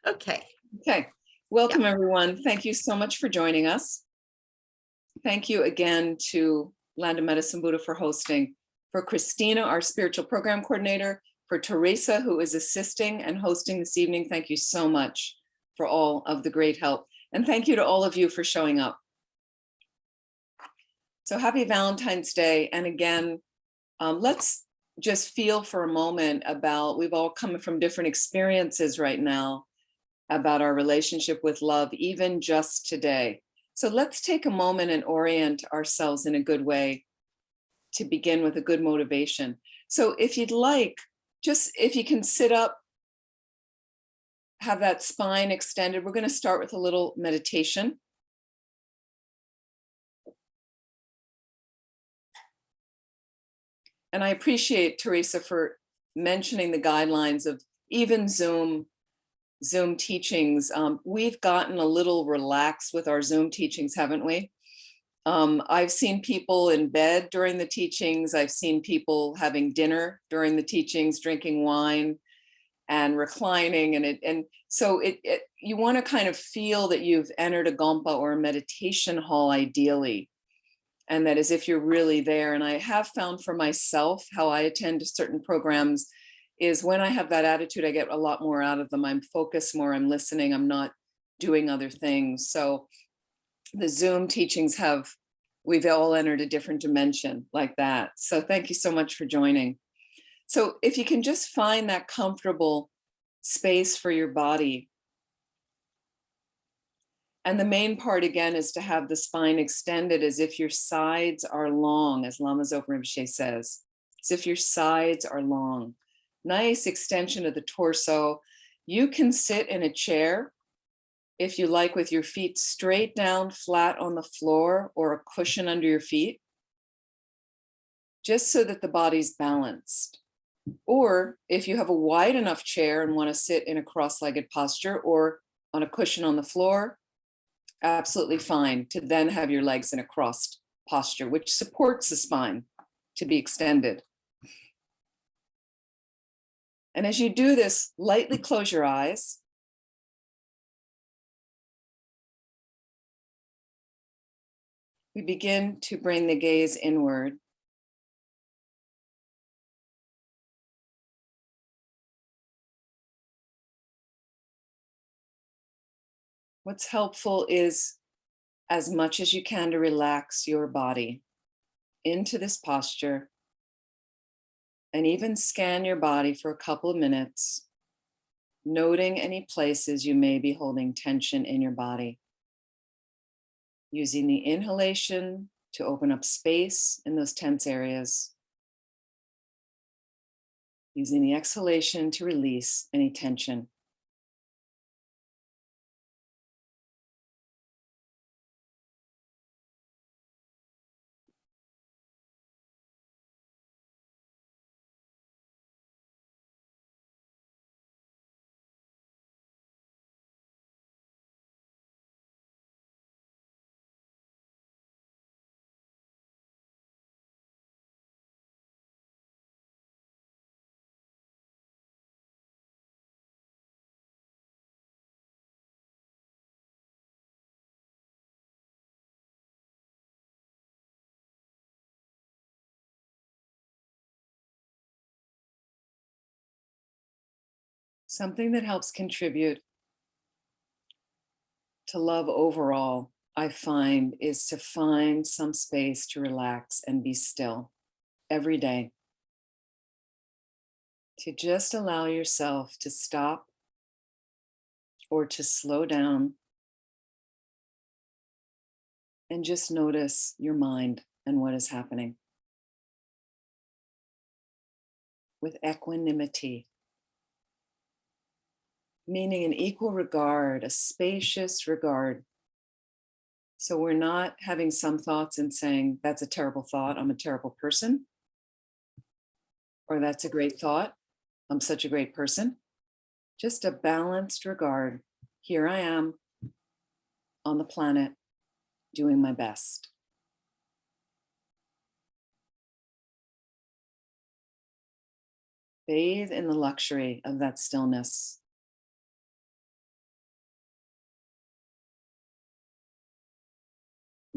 Okay. Okay. Welcome, everyone. Thank you so much for joining us. Thank you again to Land of Medicine Buddha for hosting, for Christina, our spiritual program coordinator, for Teresa, who is assisting and hosting this evening. Thank you so much for all of the great help. And thank you to all of you for showing up. So happy Valentine's Day. And again, let's just feel for a moment about, we've all come from different experiences right now about our relationship with love, even just today. So let's take a moment and orient ourselves in a good way to begin with a good motivation. So if you'd like, just if you can sit up, have that spine extended. We're going to start with a little meditation. And I appreciate Teresa for mentioning the guidelines of even Zoom teachings. We've gotten a little relaxed with our Zoom teachings, haven't we? I've seen people in bed during the teachings. I've seen people having dinner during the teachings, drinking wine and reclining. And so you want to kind of feel that you've entered a gompa or a meditation hall ideally. And that is if you're really there. And I have found for myself how I attend to certain programs is when I have that attitude, I get a lot more out of them. I'm focused more, I'm listening, I'm not doing other things. So the Zoom teachings we've all entered a different dimension like that. So thank you so much for joining. So if you can just find that comfortable space for your body. And the main part again is to have the spine extended as if your sides are long, as LAMA ZOPA RINPOCHE says, as if your sides are long. Nice extension of the torso. You can sit in a chair, if you like, with your feet straight down flat on the floor or a cushion under your feet, just so that the body's balanced. Or if you have a wide enough chair and want to sit in a cross-legged posture or on a cushion on the floor, absolutely fine to then have your legs in a crossed posture, which supports the spine to be extended. And as you do this, lightly close your eyes. We begin to bring the gaze inward. What's helpful is as much as you can to relax your body into this posture and even scan your body for a couple of minutes, noting any places you may be holding tension in your body. Using the inhalation to open up space in those tense areas. Using the exhalation to release any tension. Something that helps contribute to love overall, I find, is to find some space to relax and be still every day. To just allow yourself to stop or to slow down and just notice your mind and what is happening with equanimity. Meaning an equal regard, a spacious regard. So we're not having some thoughts and saying, that's a terrible thought, I'm a terrible person. Or that's a great thought, I'm such a great person. Just a balanced regard. Here I am on the planet doing my best. Bathe in the luxury of that stillness.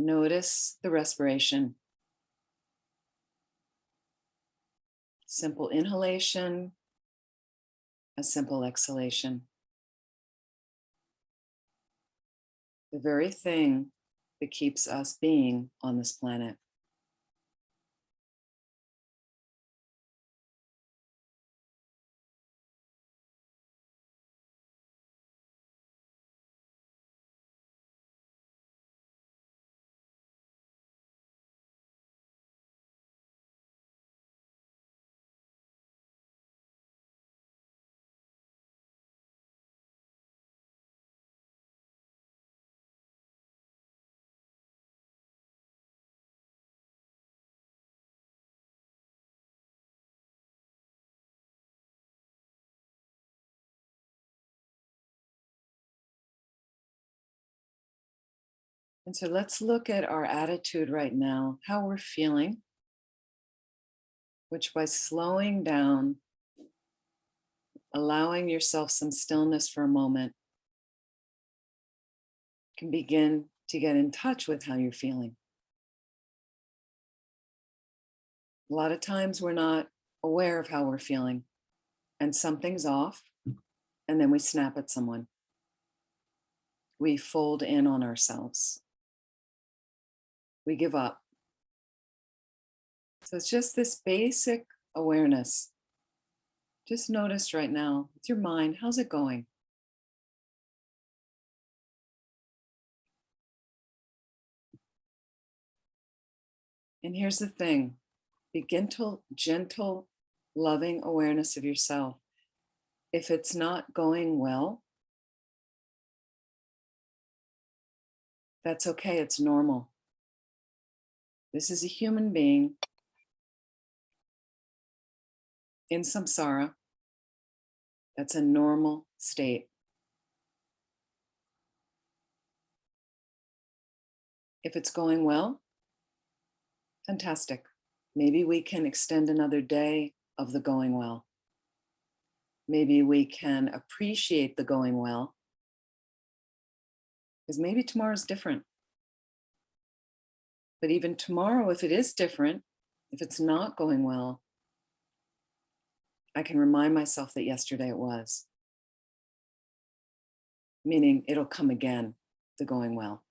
Notice the respiration. Simple inhalation, a simple exhalation. The very thing that keeps us being on this planet. And so let's look at our attitude right now, how we're feeling, which by slowing down, allowing yourself some stillness for a moment, can begin to get in touch with how you're feeling. A lot of times we're not aware of how we're feeling and something's off, and then we snap at someone. We fold in on ourselves. We give up. So it's just this basic awareness. Just notice right now with your mind, how's it going? And here's the thing, begin to gentle, loving awareness of yourself. If it's not going well, that's okay, it's normal. This is a human being in samsara. That's a normal state. If it's going well, fantastic. Maybe we can extend another day of the going well. Maybe we can appreciate the going well, because maybe tomorrow's different. But even tomorrow, if it is different, if it's not going well, I can remind myself that yesterday it was. Meaning it'll come again, the going well.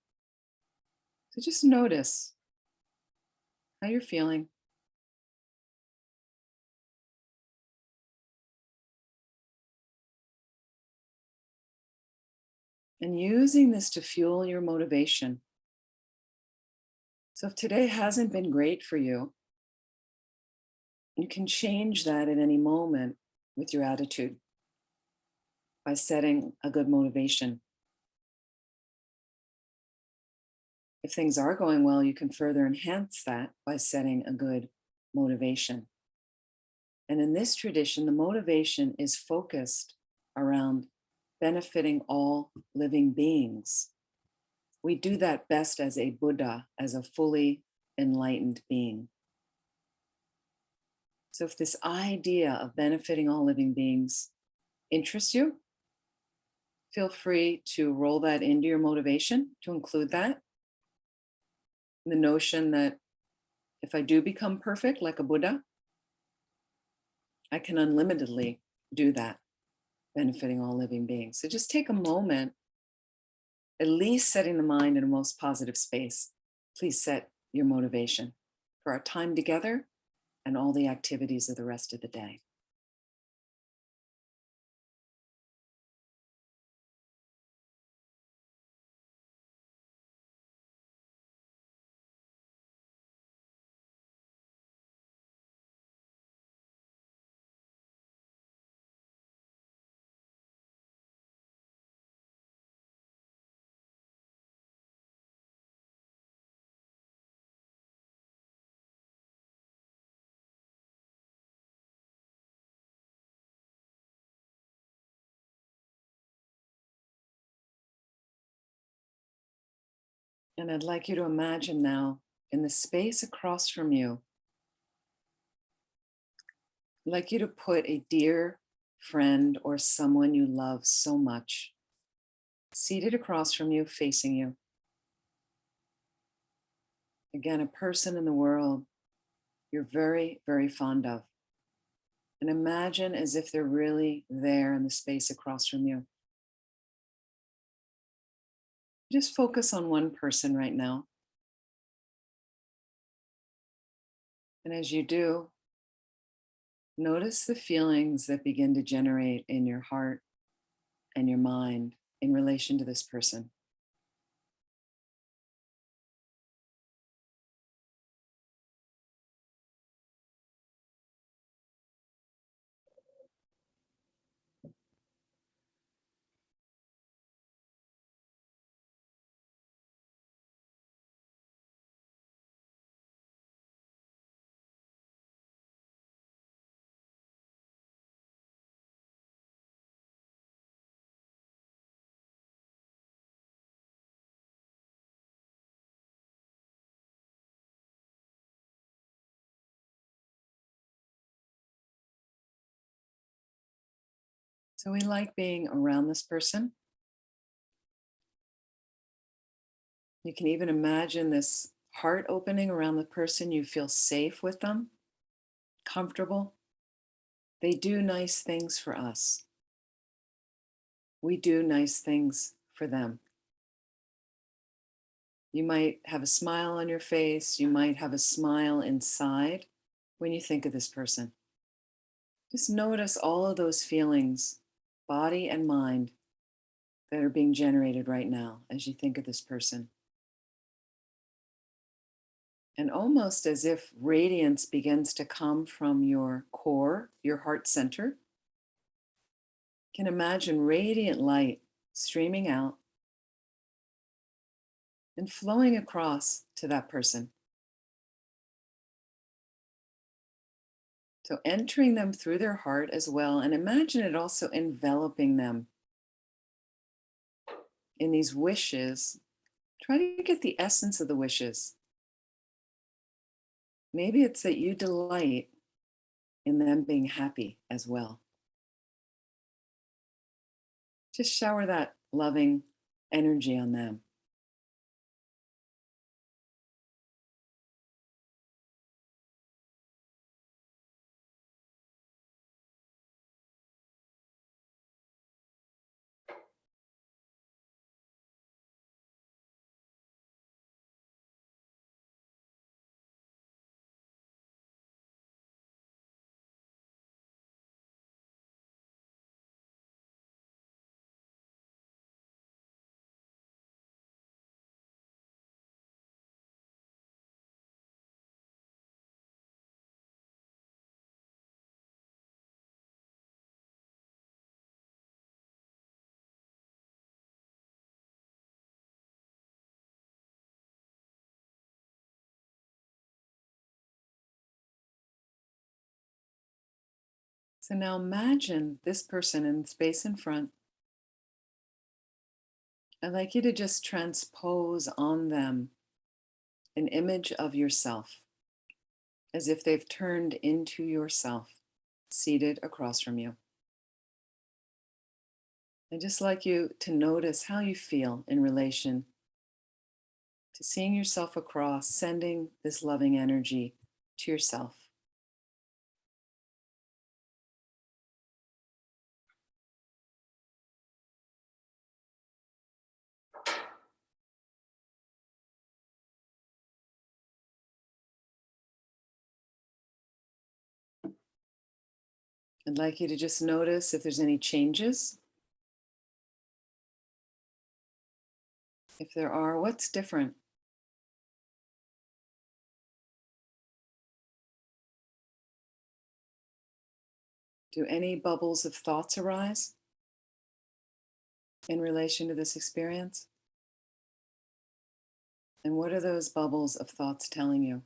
So just notice how you're feeling. And using this to fuel your motivation. So if today hasn't been great for you, you can change that at any moment with your attitude by setting a good motivation. If things are going well, you can further enhance that by setting a good motivation. And in this tradition, the motivation is focused around benefiting all living beings. We do that best as a Buddha, as a fully enlightened being. So if this idea of benefiting all living beings interests you, feel free to roll that into your motivation, to include that. The notion that if I do become perfect like a Buddha, I can unlimitedly do that, benefiting all living beings. So just take a moment, at least setting the mind in a most positive space. Please set your motivation for our time together and all the activities of the rest of the day. And I'd like you to imagine now, in the space across from you, I'd like you to put a dear friend or someone you love so much seated across from you, facing you. Again, a person in the world you're very, very fond of. And imagine as if they're really there in the space across from you. Just focus on one person right now. And as you do, notice the feelings that begin to generate in your heart and your mind in relation to this person. So we like being around this person. You can even imagine this heart opening around the person. You feel safe with them, comfortable. They do nice things for us. We do nice things for them. You might have a smile on your face. You might have a smile inside when you think of this person. Just notice all of those feelings, body and mind, that are being generated right now as you think of this person. And almost as if radiance begins to come from your core, your heart center, you can imagine radiant light streaming out and flowing across to that person. So entering them through their heart as well, and imagine it also enveloping them in these wishes. Try to get the essence of the wishes. Maybe it's that you delight in them being happy as well. Just shower that loving energy on them. So now imagine this person in the space in front. I'd like you to just transpose on them an image of yourself, as if they've turned into yourself, seated across from you. I'd just like you to notice how you feel in relation to seeing yourself across, sending this loving energy to yourself. I'd like you to just notice if there's any changes. If there are, what's different? Do any bubbles of thoughts arise in relation to this experience? And what are those bubbles of thoughts telling you?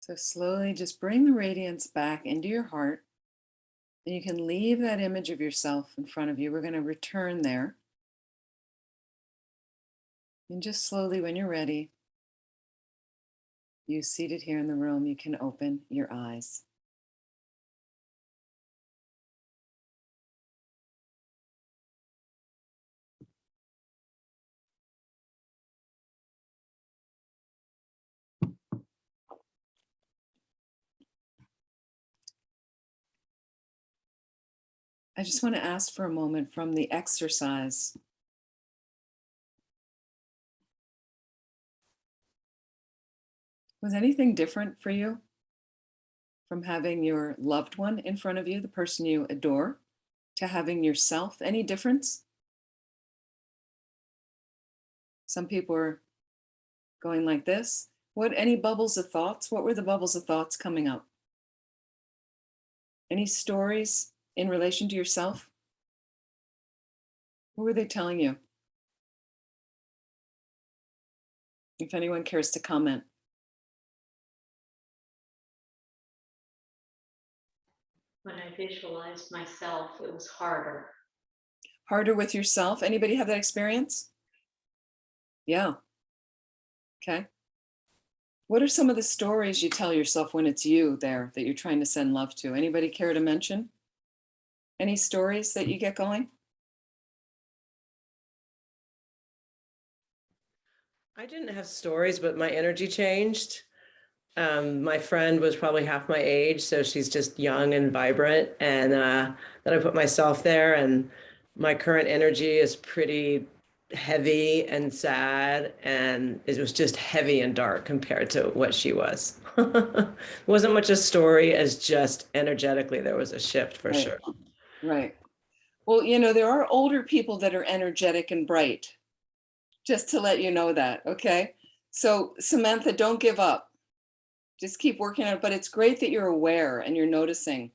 So slowly just bring the radiance back into your heart. And you can leave that image of yourself in front of you. We're going to return there. And just slowly, when you're ready, you seated here in the room, you can open your eyes. I just want to ask for a moment from the exercise. Was anything different for you from having your loved one in front of you, the person you adore, to having yourself? Any difference? Some people are going like this. Any bubbles of thoughts? What were the bubbles of thoughts coming up? Any stories in relation to yourself? What were they telling you? If anyone cares to comment. When I visualized myself, it was harder. Harder with yourself? Anybody have that experience? Yeah. Okay. What are some of the stories you tell yourself when it's you there that you're trying to send love to? Anybody care to mention? Any stories that you get going? I didn't have stories, but my energy changed. My friend was probably half my age, so she's just young and vibrant. And then I put myself there, and my current energy is pretty heavy and sad, and it was just heavy and dark compared to what she was. It wasn't much a story as just energetically there was a shift for Right. sure. Right. Well, there are older people that are energetic and bright, just to let you know that, okay? So Samantha, don't give up. Just keep working on it, but it's great that you're aware and you're noticing.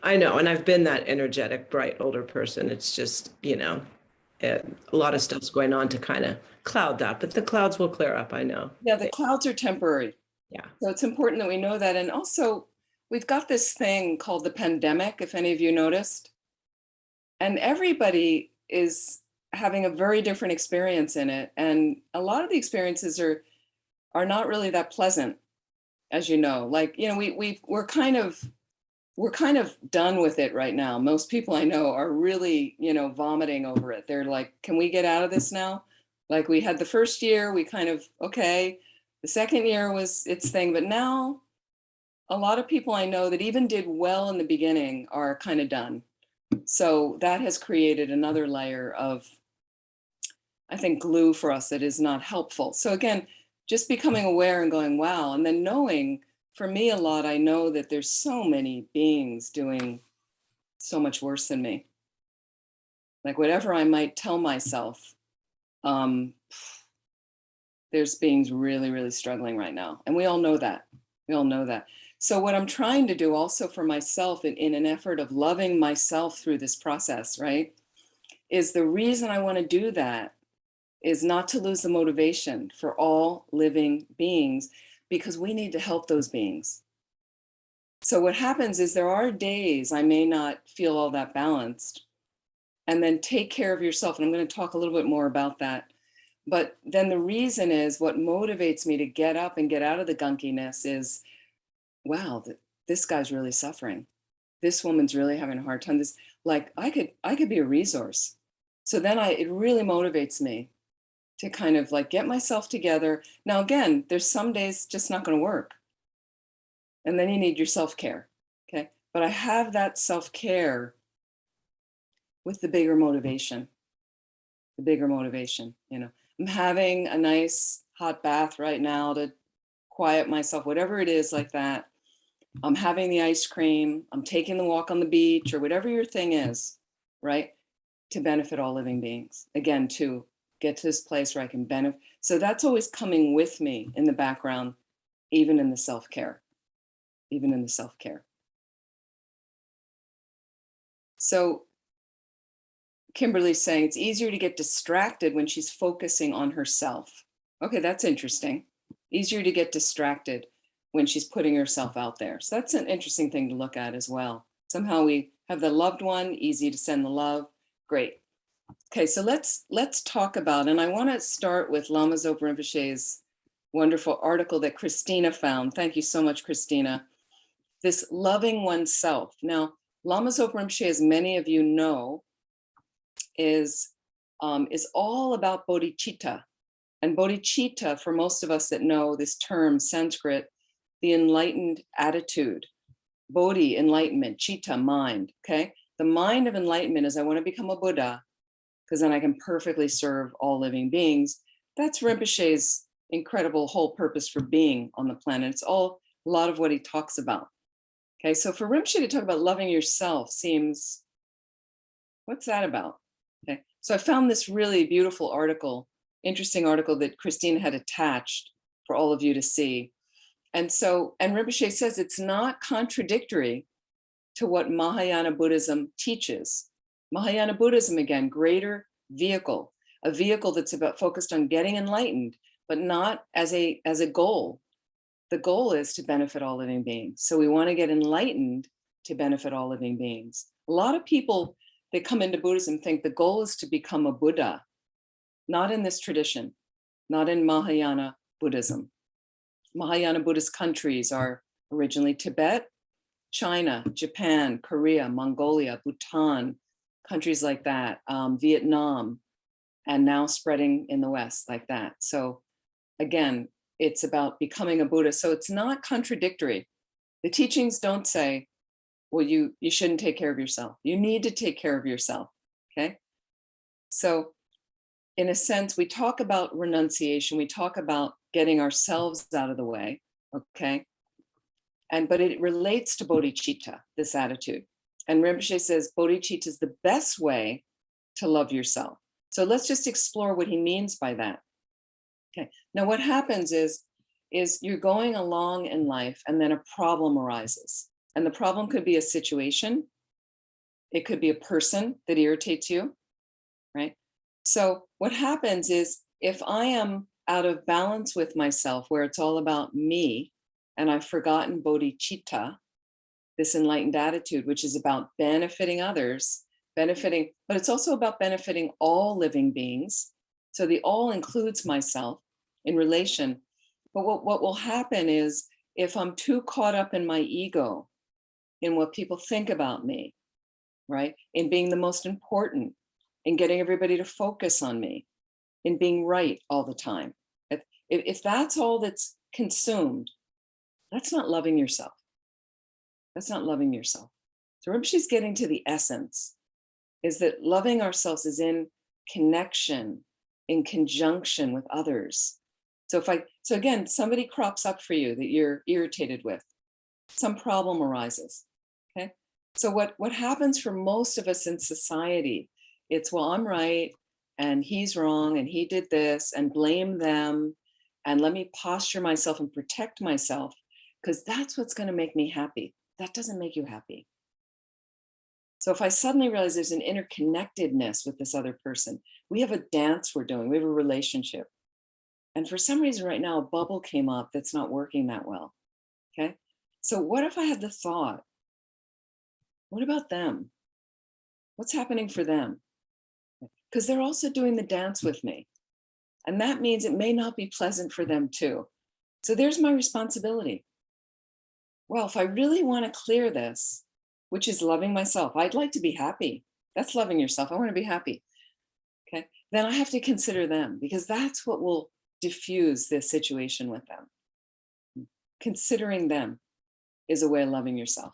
I know, and I've been that energetic, bright older person. It's just, a lot of stuff's going on to kind of cloud that, but the clouds will clear up, I know. Yeah, the clouds are temporary. Yeah. So it's important that we know that. And also, we've got this thing called the pandemic, if any of you noticed. And everybody is having a very different experience in it. And a lot of the experiences are not really that pleasant, as you know. Like, we're kind of done with it right now. Most people I know are really, vomiting over it. They're like, can we get out of this now? Like, we had the first year, we kind of, okay. The second year was its thing, but now a lot of people I know that even did well in the beginning are kind of done. So that has created another layer of, I think, glue for us that is not helpful. So again, just becoming aware and going, wow, and then knowing, for me a lot, I know that there's so many beings doing so much worse than me. Like whatever I might tell myself, there's beings really, really struggling right now. And we all know that. We all know that. So what I'm trying to do also for myself in an effort of loving myself through this process, right, is the reason I want to do that is not to lose the motivation for all living beings, because we need to help those beings. So what happens is there are days I may not feel all that balanced, and then take care of yourself. And I'm going to talk a little bit more about that. But then the reason is what motivates me to get up and get out of the gunkiness is, wow, this guy's really suffering. This woman's really having a hard time. This, like, I could be a resource. So then it really motivates me to kind of like get myself together. Now, again, there's some days just not going to work. And then you need your self-care. Okay. But I have that self-care with the bigger motivation, I'm having a nice hot bath right now to quiet myself, whatever it is like that. I'm having the ice cream, I'm taking the walk on the beach, or whatever your thing is, right? To benefit all living beings. Again, to get to this place where I can benefit. So that's always coming with me in the background, even in the self-care, So Kimberly's saying it's easier to get distracted when she's focusing on herself. Okay, that's interesting. Easier to get distracted when she's putting herself out there. So that's an interesting thing to look at as well. Somehow we have the loved one, easy to send the love. Great. Okay, so let's talk about, and I want to start with Lama Zopa Rinpoche's wonderful article that Christina found. Thank you so much, Christina. This loving oneself. Now, Lama Zopa Rinpoche, as many of you know, is all about bodhichitta. And bodhichitta, for most of us that know this term, Sanskrit, the enlightened attitude. Bodhi, enlightenment, chitta, mind, okay? The mind of enlightenment is I want to become a Buddha, because then I can perfectly serve all living beings. That's Rinpoche's incredible whole purpose for being on the planet. It's all a lot of what he talks about. Okay, so for Rinpoche to talk about loving yourself seems, what's that about? Okay, so I found this really beautiful article, interesting article that Christine had attached for all of you to see. And so, and Rinpoche says it's not contradictory to what Mahayana Buddhism teaches. Mahayana Buddhism, again, greater vehicle, a vehicle that's about focused on getting enlightened, but not as a goal. The goal is to benefit all living beings. So we want to get enlightened to benefit all living beings. A lot of people that come into Buddhism think the goal is to become a Buddha. Not in this tradition, not in Mahayana Buddhism. Mahayana Buddhist countries are originally Tibet, China, Japan, Korea, Mongolia, Bhutan, countries like that, Vietnam, and now spreading in the West like that. So again, it's about becoming a Buddha. So it's not contradictory. The teachings don't say, well, you shouldn't take care of yourself. You need to take care of yourself, okay? So in a sense, we talk about renunciation, we talk about getting ourselves out of the way, okay? But it relates to bodhicitta, this attitude. And Rinpoche says bodhicitta is the best way to love yourself. So let's just explore what he means by that. Okay, now what happens is you're going along in life and then a problem arises. And the problem could be a situation. It could be a person that irritates you, right? So what happens is if I am out of balance with myself, where it's all about me, and I've forgotten bodhicitta, this enlightened attitude, which is about benefiting others, but it's also about benefiting all living beings. So the all includes myself in relation. But what will happen is if I'm too caught up in my ego, in what people think about me, right? In being the most important, in getting everybody to focus on me, in being right all the time. If that's all that's consumed, that's not loving yourself. That's not loving yourself. So Rinpoche's getting to the essence, is that loving ourselves is in connection, in conjunction with others. So again, somebody crops up for you that you're irritated with, some problem arises, okay? So what happens for most of us in society, it's, well, I'm right and he's wrong and he did this, and blame them, and let me posture myself and protect myself because that's what's going to make me happy. That doesn't make you happy. So if I suddenly realize there's an interconnectedness with this other person, we have a dance we're doing, we have a relationship. And for some reason right now, a bubble came up that's not working that well, okay? So what if I had the thought, what about them? What's happening for them? Because they're also doing the dance with me. And that means it may not be pleasant for them too. So there's my responsibility. Well, if I really want to clear this, which is loving myself, I'd like to be happy. That's loving yourself. I want to be happy. Okay. Then I have to consider them, because that's what will diffuse this situation with them. Considering them is a way of loving yourself.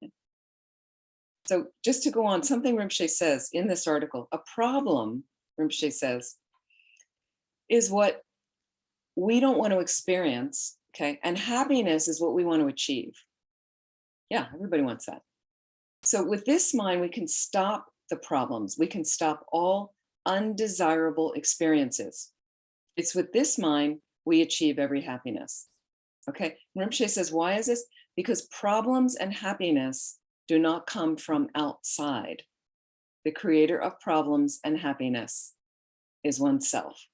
Okay. So just to go on, something Rinpoche says in this article, a problem, Rinpoche says, is what we don't want to experience, okay? And happiness is what we want to achieve. Yeah, everybody wants that. So with this mind, we can stop the problems. We can stop all undesirable experiences. It's with this mind we achieve every happiness, okay? Rinpoche says, why is this? Because problems and happiness do not come from outside. The creator of problems and happiness is oneself.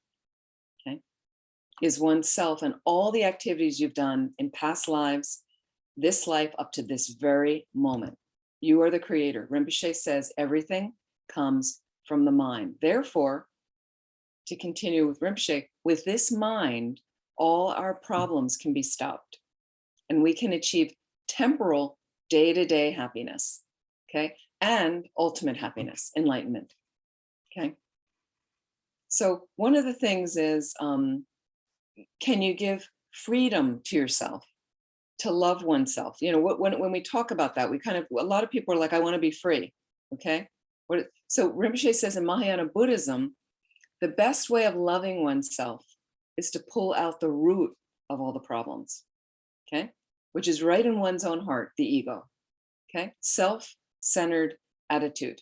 Okay. is oneself and all the activities you've done in past lives, this life up to this very moment. You are the creator. Rinpoche says everything comes from the mind. Therefore, to continue with Rinpoche, with this mind, all our problems can be stopped and we can achieve temporal day-to-day happiness, okay? And ultimate happiness, enlightenment, okay? So one of the things is, can you give freedom to yourself to love oneself? You know, when we talk about that, we kind of, a lot of people are like, I want to be free, okay? So Rinpoche says in Mahayana Buddhism, the best way of loving oneself is to pull out the root of all the problems, okay? Which is right in one's own heart, the ego, okay? Self-centered attitude.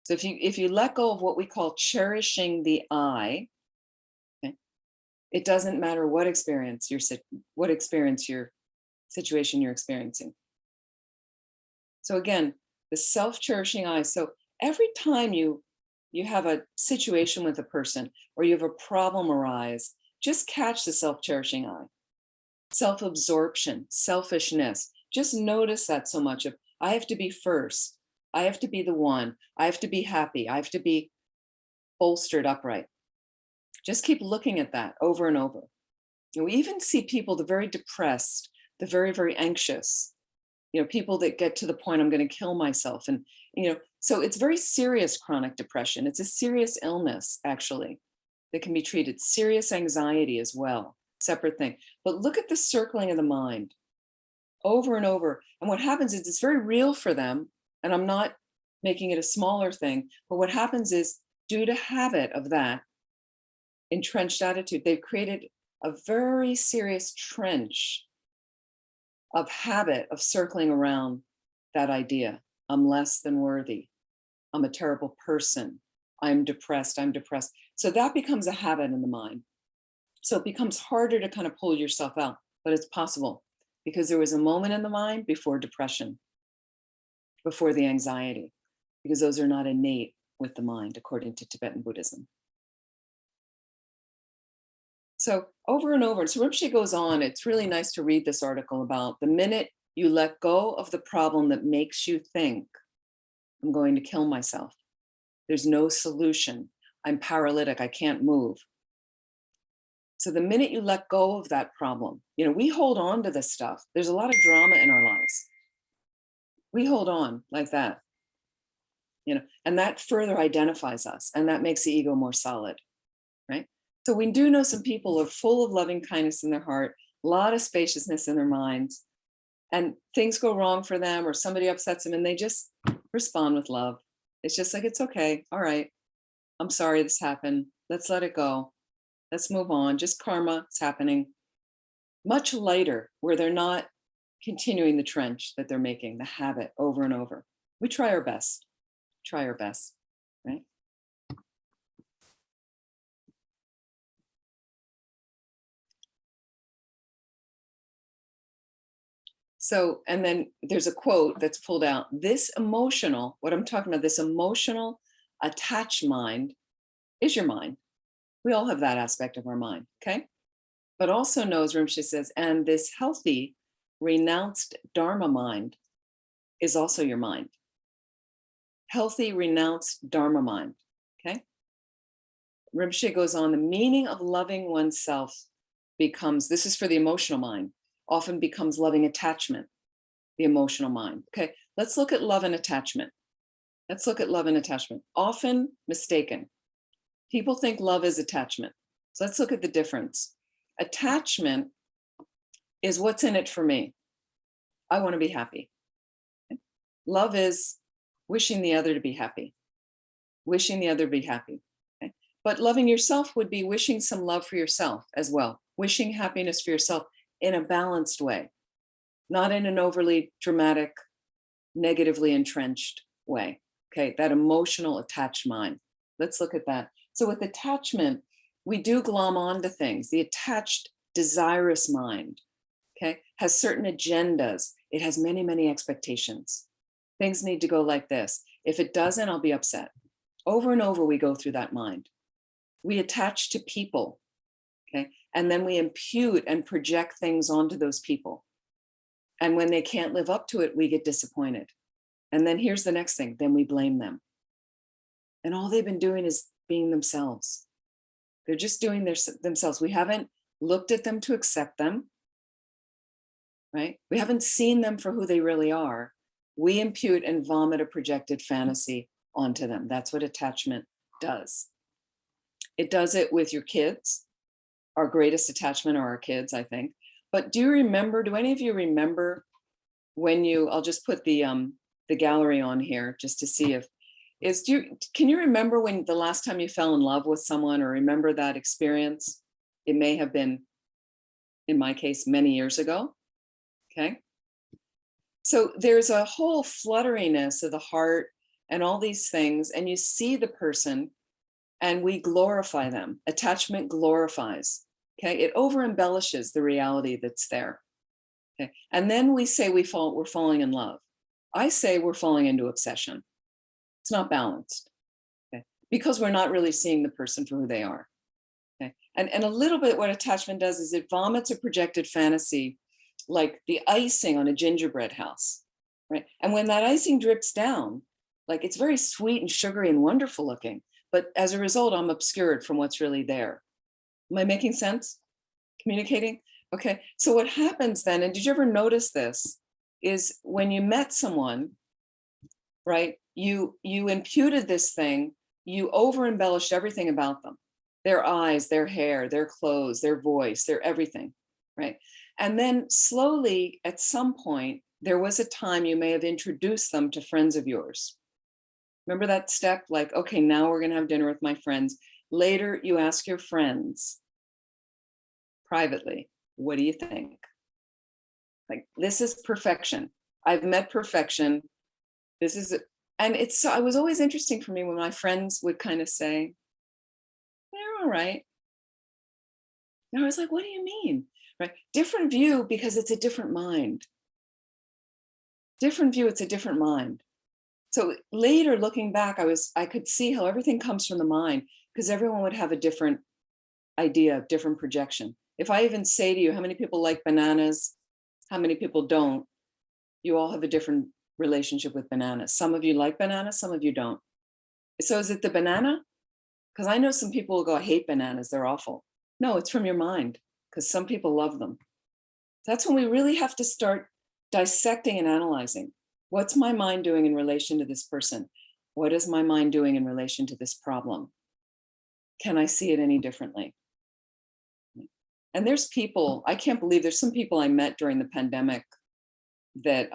So if you let go of what we call cherishing the I, okay, it doesn't matter what situation you're experiencing. So again, the self-cherishing I. So every time you have a situation with a person or you have a problem arise, just catch the self-cherishing I. Self-absorption, selfishness. Just notice that so much of, I have to be first. I have to be the one. I have to be happy. I have to be bolstered upright. Just keep looking at that over and over. And we even see people, the very depressed, the very, very anxious, you know, people that get to the point, I'm going to kill myself. And, you know, so it's very serious chronic depression. It's a serious illness, actually, that can be treated. Serious anxiety as well, separate thing. But look at the circling of the mind over and over. And what happens is it's very real for them. And I'm not making it a smaller thing, but what happens is due to habit of that entrenched attitude, they've created a very serious trench of habit of circling around that idea. I'm less than worthy. I'm a terrible person. I'm depressed. I'm depressed. So that becomes a habit in the mind. So it becomes harder to kind of pull yourself out, but it's possible because there was a moment in the mind before depression, before the anxiety, because those are not innate with the mind, according to Tibetan Buddhism. So over and over, so Rinpoche goes on, it's really nice to read this article about the minute you let go of the problem that makes you think, I'm going to kill myself. There's no solution. I'm paralytic, I can't move. So the minute you let go of that problem, you know, we hold on to this stuff. There's a lot of drama in our lives. We hold on like that, you know, and that further identifies us and that makes the ego more solid, right? So we do know some people are full of loving kindness in their heart, a lot of spaciousness in their minds, and things go wrong for them or somebody upsets them and they just respond with love. It's just like, it's okay. All right. I'm sorry this happened. Let's let it go. Let's move on. Just karma, it's happening. Much lighter, where they're not continuing the trench that they're making, the habit over and over. We try our best, right? So, and then there's a quote that's pulled out. This emotional, what I'm talking about, this emotional attached mind is your mind. We all have that aspect of our mind, okay? But also knows, Rinpoche says, and this healthy, renounced Dharma mind is also your mind. Healthy, renounced Dharma mind, okay? Rinpoche goes on, the meaning of loving oneself becomes, this is for the emotional mind, often becomes loving attachment, the emotional mind. Okay, let's look at love and attachment. Let's look at love and attachment. Often mistaken. People think love is attachment. So let's look at the difference. Attachment is what's in it for me. I want to be happy. Okay? Love is wishing the other to be happy. Wishing the other to be happy. Okay? But loving yourself would be wishing some love for yourself as well. Wishing happiness for yourself in a balanced way, not in an overly dramatic, negatively entrenched way. Okay, that emotional attached mind. Let's look at that. So with attachment, we do glom onto things. The attached, desirous mind, okay, has certain agendas. It has many, many expectations. Things need to go like this. If it doesn't, I'll be upset. Over and over, we go through that mind. We attach to people, okay? And then we impute and project things onto those people. And when they can't live up to it, we get disappointed. And then here's the next thing, then we blame them. And all they've been doing is being themselves. They're just doing themselves. We haven't looked at them to accept them, right? We haven't seen them for who they really are. We impute and vomit a projected fantasy onto them. That's what attachment does. It does it with your kids. Our greatest attachment are our kids, I think. But do any of you remember when I'll just put the gallery on here just to see can you remember when the last time you fell in love with someone, or remember that experience? It may have been, in my case, many years ago, okay? So there's a whole flutteriness of the heart and all these things, and you see the person and we glorify them. Attachment glorifies, okay? It over embellishes the reality that's there, okay? And then we say we're falling in love. I say we're falling into obsession. It's not balanced, okay? Because we're not really seeing the person for who they are, okay? And a little bit what attachment does is it vomits a projected fantasy, like the icing on a gingerbread house, right? And when that icing drips down, like it's very sweet and sugary and wonderful looking, but as a result, I'm obscured from what's really there. Am I making sense? Communicating? Okay, so what happens then, and did you ever notice this, is when you met someone, right, you imputed this thing, you over embellished everything about them, their eyes, their hair, their clothes, their voice, their everything, right? And then slowly at some point, there was a time you may have introduced them to friends of yours. Remember that step? Like, okay, now we're gonna have dinner with my friends. Later, you ask your friends privately, what do you think? Like, this is perfection. I've met perfection. This is it. And it was always interesting for me when my friends would kind of say, they're all right. And I was like, what do you mean? Right? Different view because it's a different mind. Different view, it's a different mind. So later looking back, I could see how everything comes from the mind, because everyone would have a different idea, different projection. If I even say to you, how many people like bananas? How many people don't? You all have a different relationship with bananas. Some of you like bananas, some of you don't. So is it the banana? Because I know some people will go, I hate bananas, they're awful. No, it's from your mind, because some people love them. That's when we really have to start dissecting and analyzing. What's my mind doing in relation to this person? What is my mind doing in relation to this problem? Can I see it any differently? And there's people, I can't believe there's some people I met during the pandemic that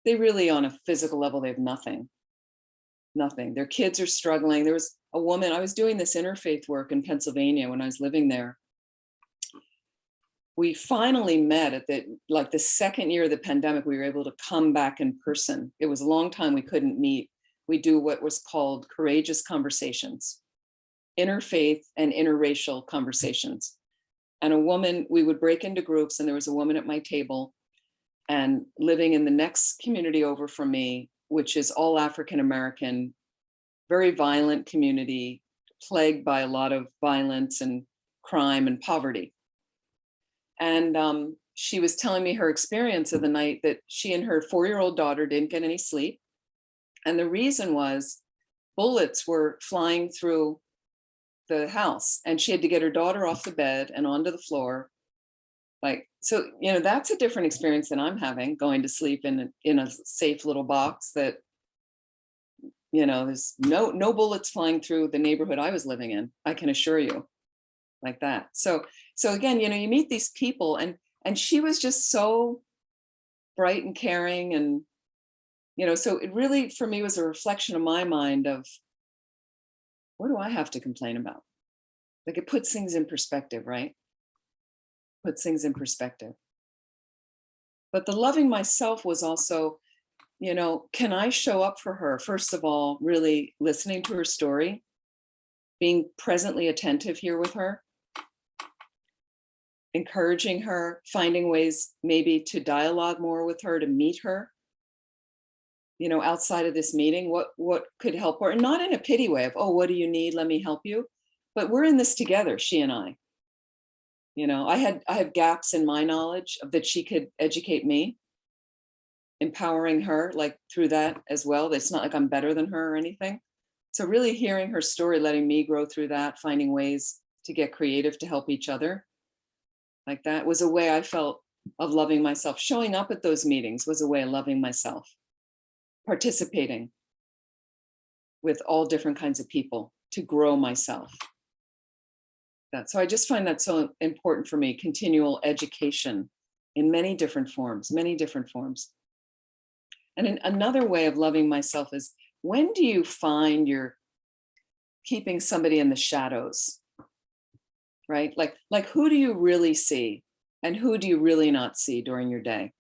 they really, on a physical level, they have nothing. Their kids are struggling. There was a woman, I was doing this interfaith work in Pennsylvania when I was living there. We finally met at the second year of the pandemic, we were able to come back in person. It was a long time we couldn't meet. We do what was called courageous conversations, interfaith and interracial conversations. And a woman, we would break into groups, and there was a woman at my table, and living in the next community over from me, which is all African-American, very violent community, plagued by a lot of violence and crime and poverty. And she was telling me her experience of the night that she and her 4-year-old daughter didn't get any sleep. And the reason was bullets were flying through the house, and she had to get her daughter off the bed and onto the floor. Like, so, that's a different experience than I'm having, going to sleep in a safe little box that, there's no bullets flying through the neighborhood I was living in, I can assure you, like that. So again, you meet these people, and she was just so bright and caring, and, so it really, for me, was a reflection of my mind of, what do I have to complain about? Like, it puts things in perspective, right? Puts things in perspective. But the loving myself was also, can I show up for her? First of all, really listening to her story, being presently attentive here with her, encouraging her, finding ways maybe to dialogue more with her, to meet her, outside of this meeting, what could help her, and not in a pity way of, oh, what do you need? Let me help you. But we're in this together, she and I. I had gaps in my knowledge of that she could educate me, empowering her like through that as well. It's not like I'm better than her or anything. So really hearing her story, letting me grow through that, finding ways to get creative to help each other, like that was a way I felt of loving myself. Showing up at those meetings was a way of loving myself. Participating with all different kinds of people to grow myself. So I just find that so important for me, continual education in many different forms, many different forms. And another way of loving myself is, when do you find you're keeping somebody in the shadows, right? Like who do you really see and who do you really not see during your day?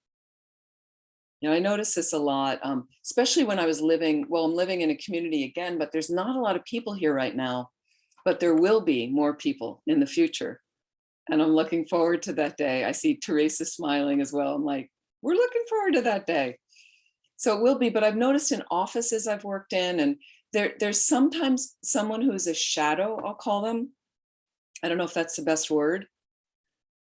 I notice this a lot, especially when I was living, I'm living in a community again, but there's not a lot of people here right now, but there will be more people in the future. And I'm looking forward to that day. I see Teresa smiling as well. I'm like, we're looking forward to that day. So it will be, but I've noticed in offices I've worked in, and there's sometimes someone who's a shadow, I'll call them. I don't know if that's the best word,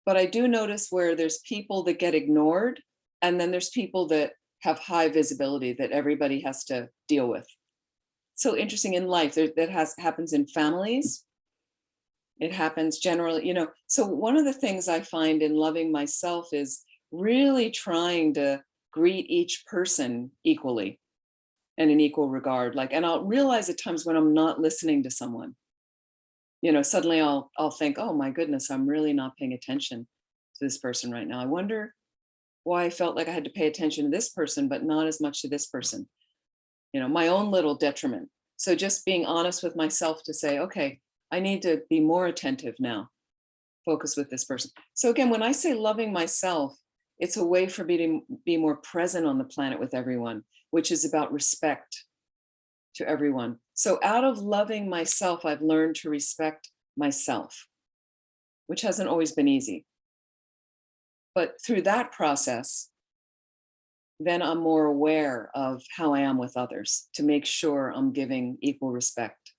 but I do notice where there's people that get ignored, and then there's people that have high visibility that everybody has to deal with. So interesting in life, that happens in families. It happens generally, So one of the things I find in loving myself is really trying to greet each person equally and in equal regard. And I'll realize at times when I'm not listening to someone, suddenly I'll think, oh my goodness, I'm really not paying attention to this person right now. I wonder why I felt like I had to pay attention to this person, but not as much to this person. My own little detriment. So just being honest with myself to say, okay, I need to be more attentive now, focus with this person. So again, when I say loving myself, it's a way for me to be more present on the planet with everyone, which is about respect to everyone. So out of loving myself, I've learned to respect myself, which hasn't always been easy. But through that process, then I'm more aware of how I am with others to make sure I'm giving equal respect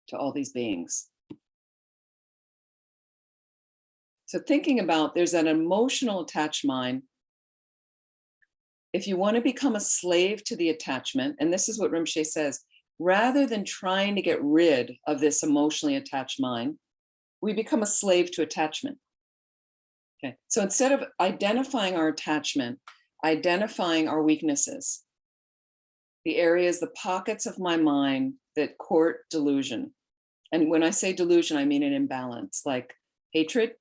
to all these beings. So thinking about, there's an emotional attached mind. If you want to become a slave to the attachment, and this is what Rinpoche says, rather than trying to get rid of this emotionally attached mind, we become a slave to attachment. Okay, so instead of identifying our attachment, identifying our weaknesses, the areas, the pockets of my mind that court delusion. And when I say delusion, I mean an imbalance, like hatred,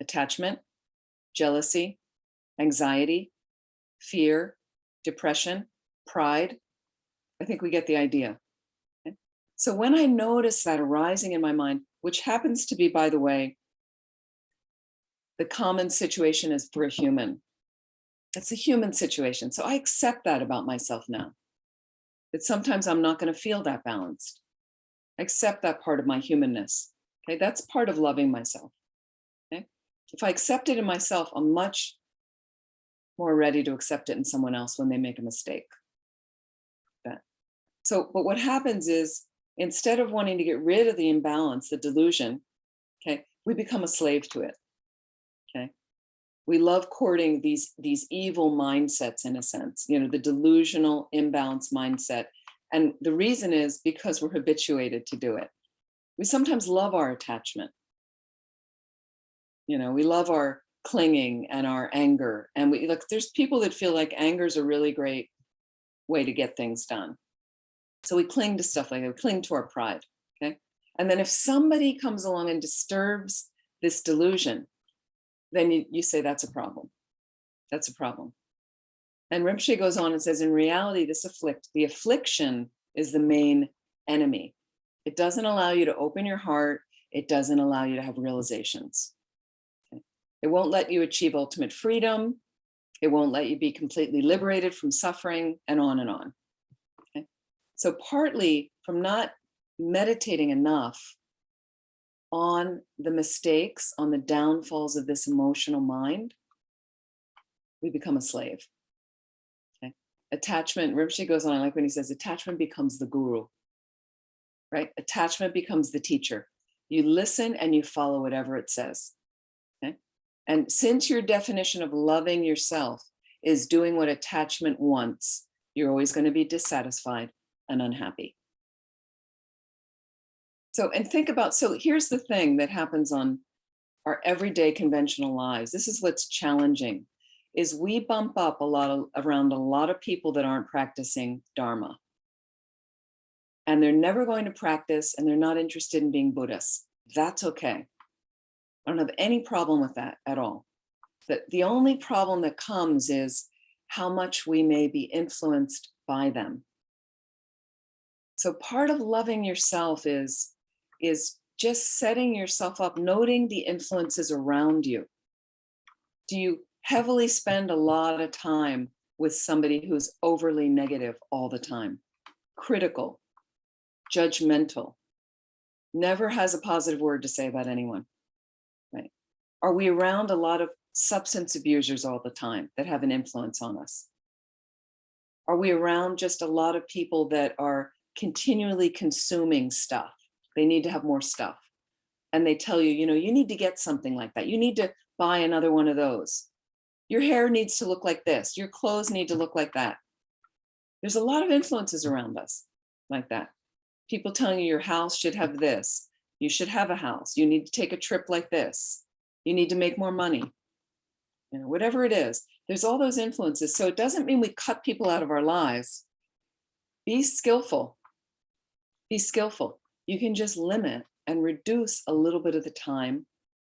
attachment, jealousy, anxiety, fear, depression, pride. I think we get the idea. Okay? So when I notice that arising in my mind, which happens to be, by the way, the common situation is for a human. It's a human situation. So I accept that about myself now, that sometimes I'm not going to feel that balanced. I accept that part of my humanness. Okay, that's part of loving myself. Okay, if I accept it in myself, I'm much more ready to accept it in someone else when they make a mistake. So, but what happens is, instead of wanting to get rid of the imbalance, the delusion, okay, we become a slave to it. Okay, we love courting these evil mindsets, in a sense, the delusional imbalance mindset. And the reason is because we're habituated to do it. We sometimes love our attachment. We love our clinging and our anger. And there's people that feel like anger is a really great way to get things done. So we cling to stuff like that, we cling to our pride, okay? And then if somebody comes along and disturbs this delusion, then you say, that's a problem. That's a problem. And Rinpoche goes on and says, in reality, the affliction is the main enemy. It doesn't allow you to open your heart. It doesn't allow you to have realizations. Okay? It won't let you achieve ultimate freedom. It won't let you be completely liberated from suffering, and on and on. Okay? So partly from not meditating enough on the mistakes, on the downfalls of this emotional mind, we become a slave. Okay? Attachment, Rinpoche goes on, I like when he says, attachment becomes the guru, right? Attachment becomes the teacher. You listen and you follow whatever it says. And since your definition of loving yourself is doing what attachment wants, you're always going to be dissatisfied and unhappy. So, and think about, so here's the thing that happens on our everyday conventional lives. This is what's challenging, is we bump up around a lot of people that aren't practicing Dharma. And they're never going to practice, and they're not interested in being Buddhists. That's okay. I don't have any problem with that at all. The only problem that comes is how much we may be influenced by them. So part of loving yourself is just setting yourself up, noting the influences around you. Do you heavily spend a lot of time with somebody who's overly negative all the time, critical, judgmental, never has a positive word to say about anyone, right? Are we around a lot of substance abusers all the time that have an influence on us? Are we around just a lot of people that are continually consuming stuff? They need to have more stuff. And they tell you, you need to get something like that. You need to buy another one of those. Your hair needs to look like this. Your clothes need to look like that. There's a lot of influences around us like that. People telling you your house should have this. You should have a house. You need to take a trip like this. You need to make more money. Whatever it is, there's all those influences. So it doesn't mean we cut people out of our lives. Be skillful. Be skillful. You can just limit and reduce a little bit of the time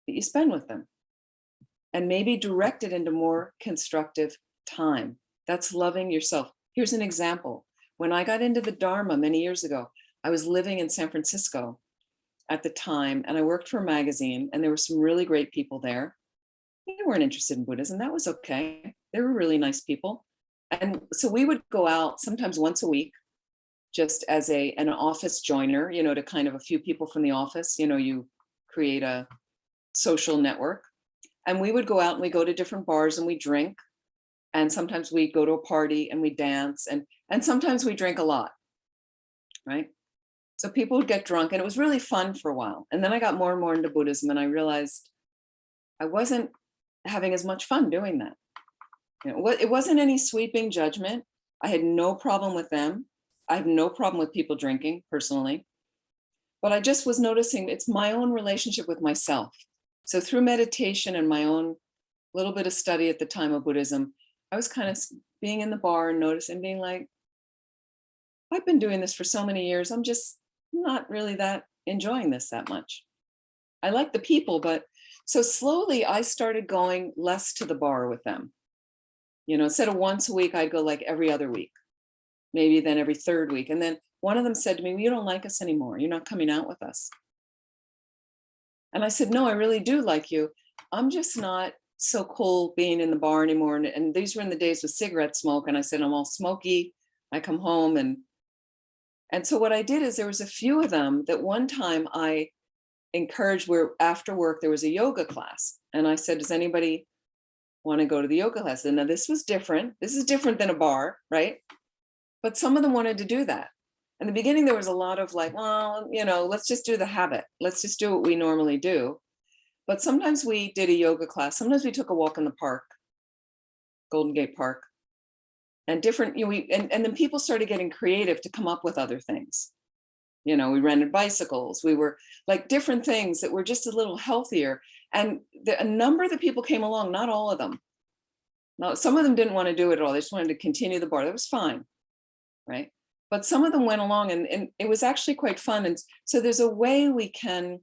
that you spend with them, and maybe direct it into more constructive time. That's loving yourself. Here's an example. When I got into the Dharma many years ago, I was living in San Francisco at the time, and I worked for a magazine, and there were some really great people there. They weren't interested in Buddhism. That was okay. They were really nice people. And so we would go out sometimes once a week, just as an office joiner, to kind of a few people from the office, you create a social network. And we would go out and we go to different bars and we drink. And sometimes we go to a party and we dance, and sometimes we drink a lot, right? So people would get drunk, and it was really fun for a while. And then I got more and more into Buddhism, and I realized I wasn't having as much fun doing that. It wasn't any sweeping judgment. I had no problem with them. I have no problem with people drinking personally, but I just was noticing it's my own relationship with myself. So through meditation and my own little bit of study at the time of Buddhism, I was kind of being in the bar and noticing, being like, I've been doing this for so many years. I'm just not really that enjoying this that much. I like the people, but so slowly I started going less to the bar with them. Instead of once a week, I'd go like every other week, maybe then every third week. And then one of them said to me, well, you don't like us anymore. You're not coming out with us. And I said, no, I really do like you. I'm just not so cool being in the bar anymore. And these were in the days with cigarette smoke. And I said, I'm all smoky. I come home. And so what I did is there was a few of them that one time I encouraged, where after work, there was a yoga class. And I said, does anybody want to go to the yoga class? And now this was different. This is different than a bar, right? But some of them wanted to do that. In the beginning, there was a lot of like, well, let's just do the habit. Let's just do what we normally do. But sometimes we did a yoga class. Sometimes we took a walk in the park, Golden Gate Park, and different, and then people started getting creative to come up with other things. We rented bicycles. We were like different things that were just a little healthier. And a number of the people came along, not all of them. Now, some of them didn't want to do it at all. They just wanted to continue the bar. That was fine, right? But some of them went along, and it was actually quite fun. And so there's a way we can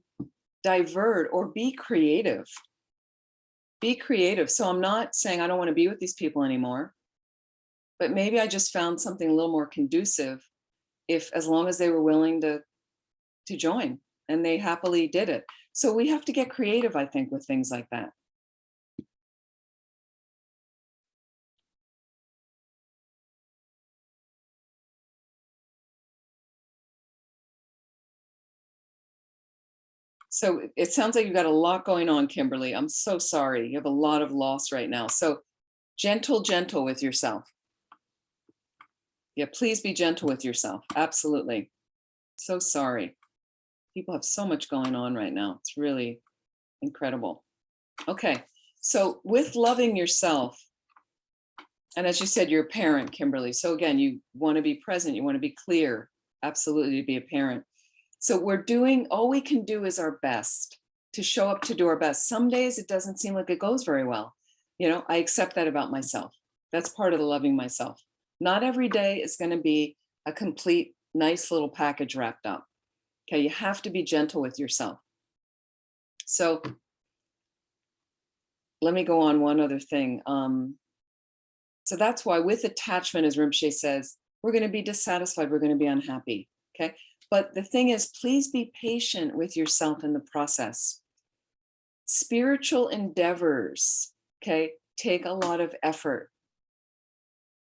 divert or be creative. Be creative. So I'm not saying I don't want to be with these people anymore, but maybe I just found something a little more conducive, as long as they were willing to join, and they happily did it. So we have to get creative, I think, with things like that. So it sounds like you've got a lot going on, Kimberly. I'm so sorry. You have a lot of loss right now. So gentle with yourself. Yeah, please be gentle with yourself. Absolutely. So sorry. People have so much going on right now. It's really incredible. Okay, So with loving yourself, and as you said, you're a parent, Kimberly. So again, you want to be present, you want to be clear, absolutely to be a parent. So we're doing, all we can do is our best to show up to do our best. Some days it doesn't seem like it goes very well. You know, I accept that about myself. That's part of the loving myself. Not every day is going to be a complete, nice little package wrapped up. Okay, you have to be gentle with yourself. So let me go on one other thing. So that's why with attachment, as Rinpoche says, we're going to be dissatisfied, we're going to be unhappy. Okay, but the thing is, please be patient with yourself in the process. Spiritual endeavors, okay, take a lot of effort.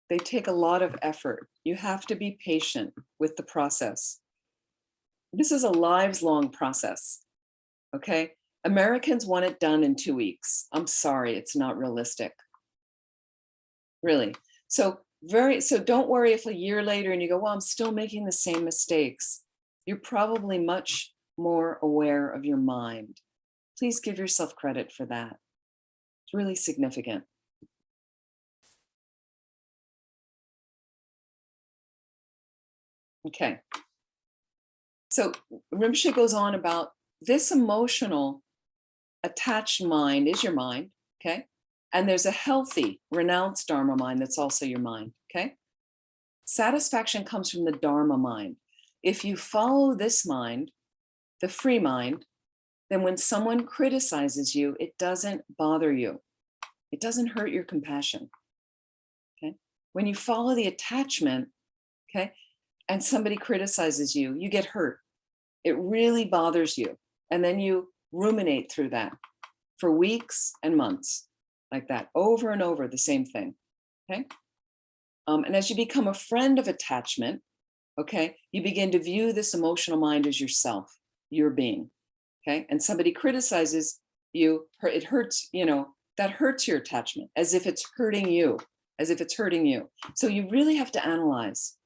They take a lot of effort. You have to be patient with the process. This is a lives-long process, okay? Americans want it done in 2 weeks. I'm sorry, it's not realistic. Really. So don't worry if a year later and you go, well, I'm still making the same mistakes. You're probably much more aware of your mind. Please give yourself credit for that. It's really significant. Okay. So Rinpoche goes on about this emotional attached mind is your mind, okay? And there's a healthy, renounced Dharma mind that's also your mind, okay? Satisfaction comes from the Dharma mind. If you follow this mind, the free mind, then when someone criticizes you, it doesn't bother you. It doesn't hurt your compassion, okay? When you follow the attachment, okay, and somebody criticizes you, you get hurt. It really bothers you. And then you ruminate through that for weeks and months, like that, over and over, the same thing, okay? And as you become a friend of attachment, okay, you begin to view this emotional mind as yourself, your being, okay? And somebody criticizes you, it hurts, you know, that hurts your attachment, as if it's hurting you, as if it's hurting you. So you really have to analyze.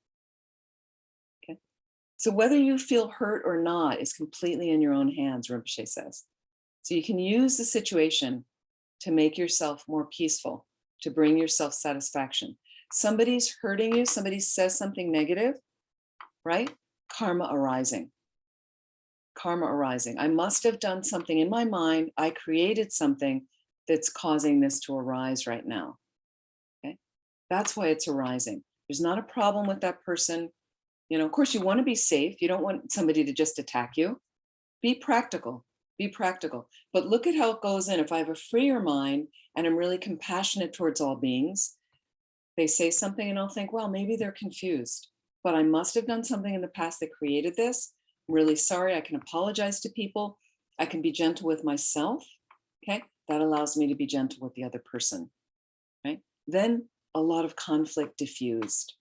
So whether you feel hurt or not is completely in your own hands, Rinpoche says. So you can use the situation to make yourself more peaceful, to bring yourself satisfaction. Somebody's hurting you, somebody says something negative, right? Karma arising. Karma arising. I must have done something in my mind. I created something that's causing this to arise right now. Okay? That's why it's arising. There's not a problem with that person. You know, of course, you want to be safe. You don't want somebody to just attack you. Be practical, be practical. But look at how it goes in. If I have a freer mind and I'm really compassionate towards all beings, they say something and I'll think, well, maybe they're confused, but I must have done something in the past that created this. I'm really sorry. I can apologize to people. I can be gentle with myself. Okay. That allows me to be gentle with the other person. Right. Then a lot of conflict diffused.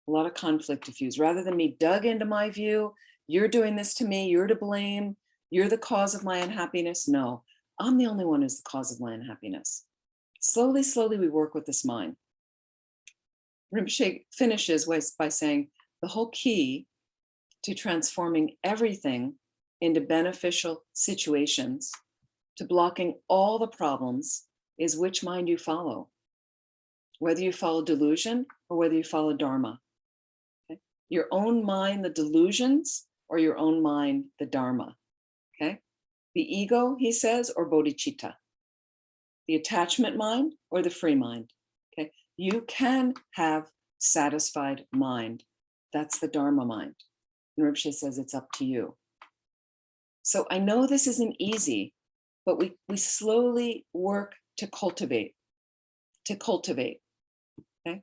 A lot of conflict diffused. Rather than me dug into my view, you're doing this to me, you're to blame, you're the cause of my unhappiness. No, I'm the only one who's the cause of my unhappiness. Slowly, slowly, we work with this mind. Rinpoche finishes by saying the whole key to transforming everything into beneficial situations, to blocking all the problems, is which mind you follow. Whether you follow delusion or whether you follow Dharma. Your own mind, the delusions, or your own mind, the Dharma, okay? The ego, he says, or bodhichitta. The attachment mind or the free mind, okay? You can have satisfied mind. That's the Dharma mind. And Rinpoche says it's up to you. So I know this isn't easy, but we slowly work to cultivate, okay?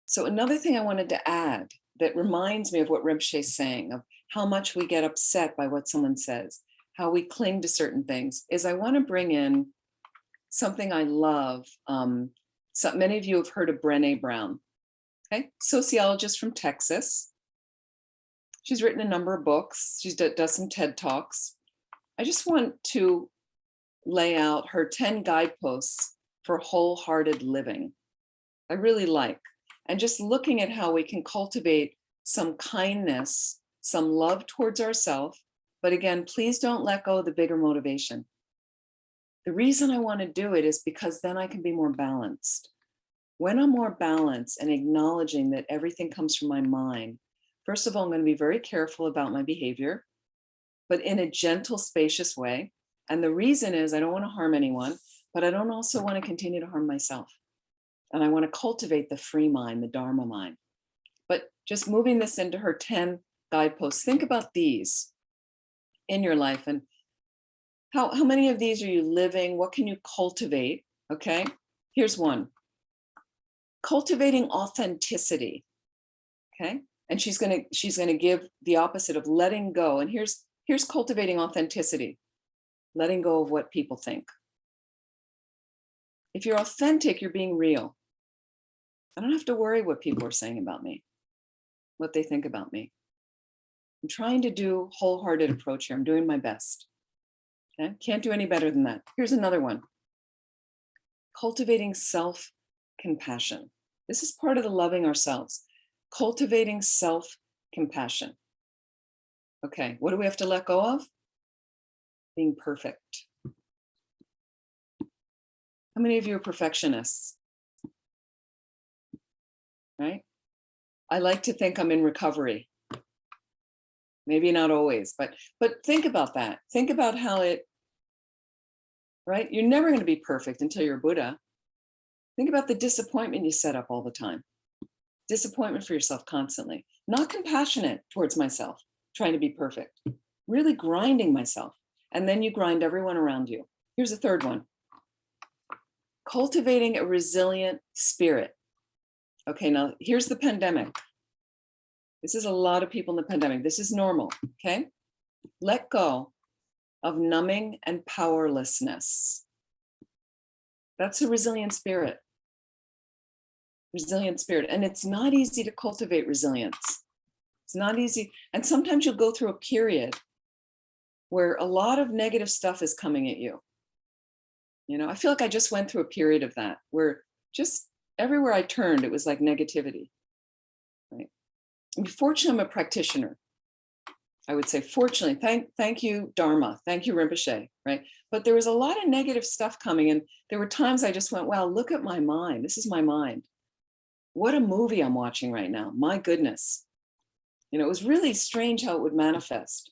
So another thing I wanted to add that reminds me of what Rinpoche is saying, of how much we get upset by what someone says, how we cling to certain things, is I want to bring in something I love. So many of you have heard of Brené Brown, okay? Sociologist from Texas. She's written a number of books. She does some TED Talks. I just want to lay out her 10 guideposts for wholehearted living. I really like. And just looking at how we can cultivate some kindness, some love towards ourselves. But again, please don't let go of the bigger motivation. The reason I want to do it is because then I can be more balanced. When I'm more balanced and acknowledging that everything comes from my mind, first of all, I'm going to be very careful about my behavior, but in a gentle, spacious way. And the reason is I don't want to harm anyone, but I don't also want to continue to harm myself. And I want to cultivate the free mind, the Dharma mind. But just moving this into her 10 guideposts, think about these in your life and how many of these are you living? What can you cultivate? Okay, here's one. Cultivating authenticity. Okay, and she's gonna give the opposite of letting go. And here's cultivating authenticity. Letting go of what people think. If you're authentic, you're being real. I don't have to worry what people are saying about me, what they think about me. I'm trying to do wholehearted approach here. I'm doing my best. Okay, can't do any better than that. Here's another one. Cultivating self-compassion. This is part of the loving ourselves. Cultivating self-compassion. Okay, what do we have to let go of? Being perfect. How many of you are perfectionists? Right? I like to think I'm in recovery. Maybe not always, but think about that. Think about how it, right? You're never going to be perfect until you're Buddha. Think about the disappointment you set up all the time. Disappointment for yourself constantly. Not compassionate towards myself, trying to be perfect. Really grinding myself. And then you grind everyone around you. Here's a third one. Cultivating a resilient spirit. Okay, now here's the pandemic. This is a lot of people in the pandemic. This is normal, okay? Let go of numbing and powerlessness. That's a resilient spirit. Resilient spirit. And it's not easy to cultivate resilience. It's not easy. And sometimes you'll go through a period where a lot of negative stuff is coming at you. You know, I feel like I just went through a period of that where just everywhere I turned, it was like negativity, right? Fortunately, I'm a practitioner. I would say, fortunately, thank you, Dharma, thank you, Rinpoche, right? But there was a lot of negative stuff coming, and there were times I just went, wow, look at my mind. This is my mind. What a movie I'm watching right now. My goodness. You know, it was really strange how it would manifest.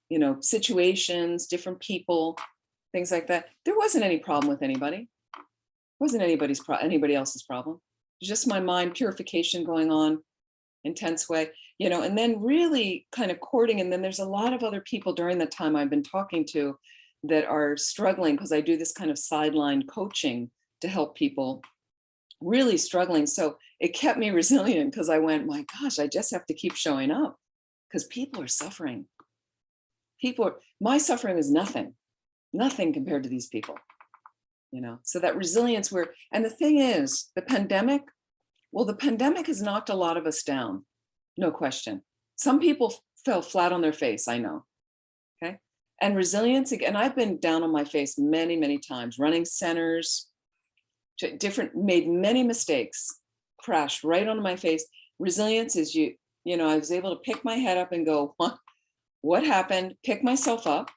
You know, situations, different people, things like that. There wasn't any problem with anybody. It wasn't anybody else's problem. It was just my mind purification going on, intense way, you know, and then really kind of courting. And then there's a lot of other people during the time I've been talking to that are struggling, because I do this kind of sideline coaching to help people really struggling. So it kept me resilient, because I went, my gosh, I just have to keep showing up, because people are suffering. My suffering is nothing compared to these people, you know. So that resilience and the thing is, the pandemic has knocked a lot of us down, no question. Some people fell flat on their face, I know, okay? And resilience, again, I've been down on my face many, many times, running centers, made many mistakes, crashed right on my face. Resilience is you know, I was able to pick my head up and go, what happened? Pick myself up,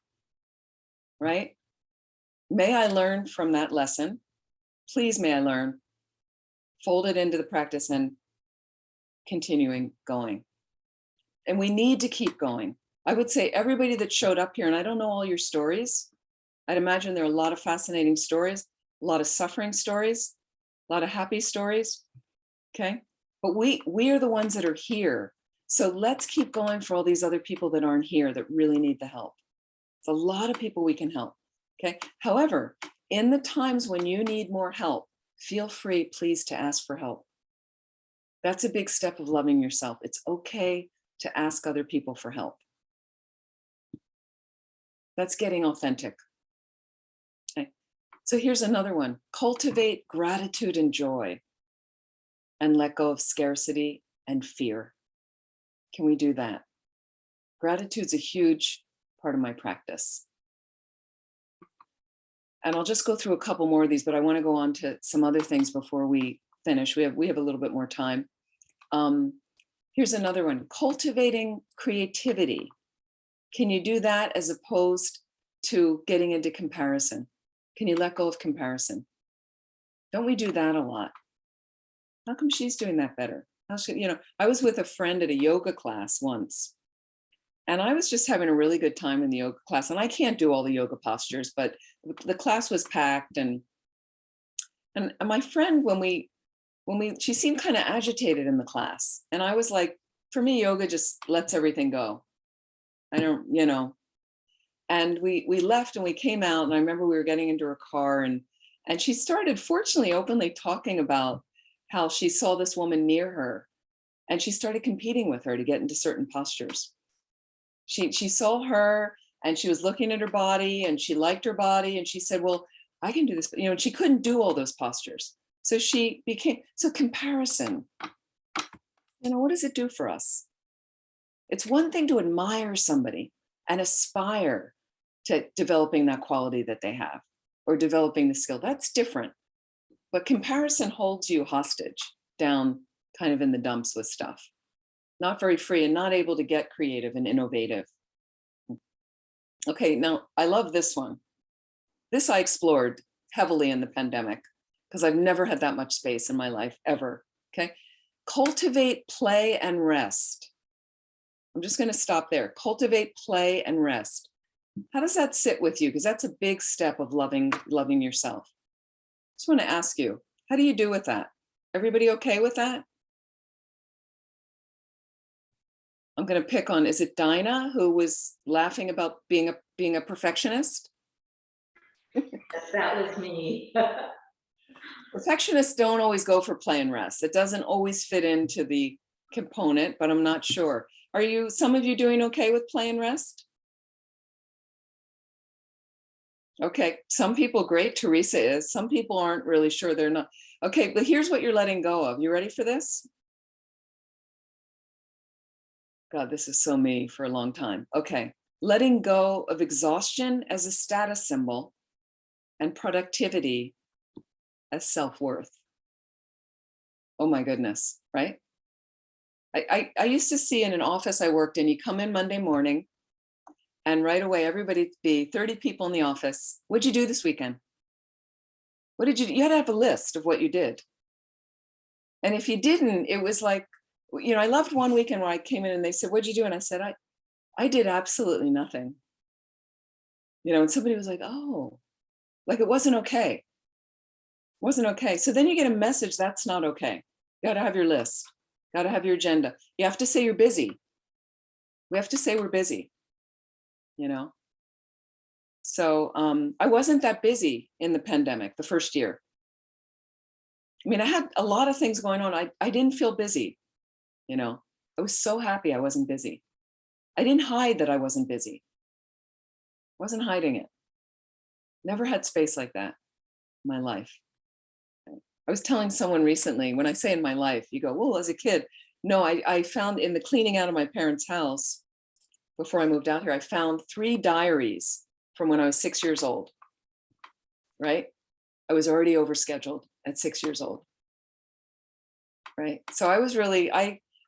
right? May I learn from that lesson? Please, may I learn. Fold it into the practice and continuing going. And we need to keep going. I would say everybody that showed up here, and I don't know all your stories. I'd imagine there are a lot of fascinating stories, a lot of suffering stories, a lot of happy stories, okay? But we are the ones that are here. So let's keep going for all these other people that aren't here that really need the help. It's a lot of people we can help, okay? However, in the times when you need more help, feel free, please, to ask for help. That's a big step of loving yourself. It's okay to ask other people for help. That's getting authentic. Okay. So here's another one. Cultivate gratitude and joy, and let go of scarcity and fear. Can we do that? Gratitude's a huge part of my practice. And I'll just go through a couple more of these, but I want to go on to some other things before we finish. We have a little bit more time. Here's another one. Cultivating creativity. Can you do that as opposed to getting into comparison? Can you let go of comparison? Don't we do that a lot? How come she's doing that better? How should, I was with a friend at a yoga class once, and I was just having a really good time in the yoga class. And I can't do all the yoga postures, but the class was packed. And my friend, she seemed kind of agitated in the class. And I was like, for me, yoga just lets everything go. I don't, and we left and we came out, and I remember we were getting into her car, and she started, fortunately, openly talking about how she saw this woman near her, and she started competing with her to get into certain postures. She saw her, and she was looking at her body, and she liked her body, and she said, well, I can do this, but and she couldn't do all those postures. So comparison, what does it do for us? It's one thing to admire somebody and aspire to developing that quality that they have, or developing the skill. That's different. But comparison holds you hostage down kind of in the dumps with stuff. Not very free and not able to get creative and innovative. Okay, now I love this one. This I explored heavily in the pandemic because I've never had that much space in my life ever. Okay, cultivate play and rest. I'm just going to stop there. Cultivate play and rest. How does that sit with you? Because that's a big step of loving yourself. Just want to ask you, how do you do with that? Everybody okay with that? I'm going to pick on, is it Dinah who was laughing about being a perfectionist? Yes, that was me. Perfectionists don't always go for play and rest. It doesn't always fit into the component, but I'm not sure. Are some of you doing okay with play and rest? Okay, some people, great, Teresa is. Some people aren't really sure, they're not. Okay, but here's what you're letting go of. You ready for this? God, this is so me for a long time. Okay, letting go of exhaustion as a status symbol and productivity as self-worth. Oh my goodness, right? I used to see in an office I worked in, you come in Monday morning, and right away, everybody'd be 30 people in the office. What'd you do this weekend? What did you had to have a list of what you did. And if you didn't, it was like, I loved one weekend where I came in and they said, what'd you do? And I said, I did absolutely nothing. And somebody was like, oh, like it wasn't okay. It wasn't okay. So then you get a message that's not okay. You got to have your list, got to have your agenda. You have to say you're busy. We have to say we're busy. So I wasn't that busy in the pandemic, the first year. I mean, I had a lot of things going on. I didn't feel busy. I was so happy I wasn't busy. I didn't hide that I wasn't busy. I wasn't hiding it. Never had space like that in my life. I was telling someone recently, when I say in my life, you go, well, as a kid. No, I found in the cleaning out of my parents' house, before I moved out here, I found 3 diaries from when I was 6 years old, right? I was already overscheduled at 6 years old, right? So I was really,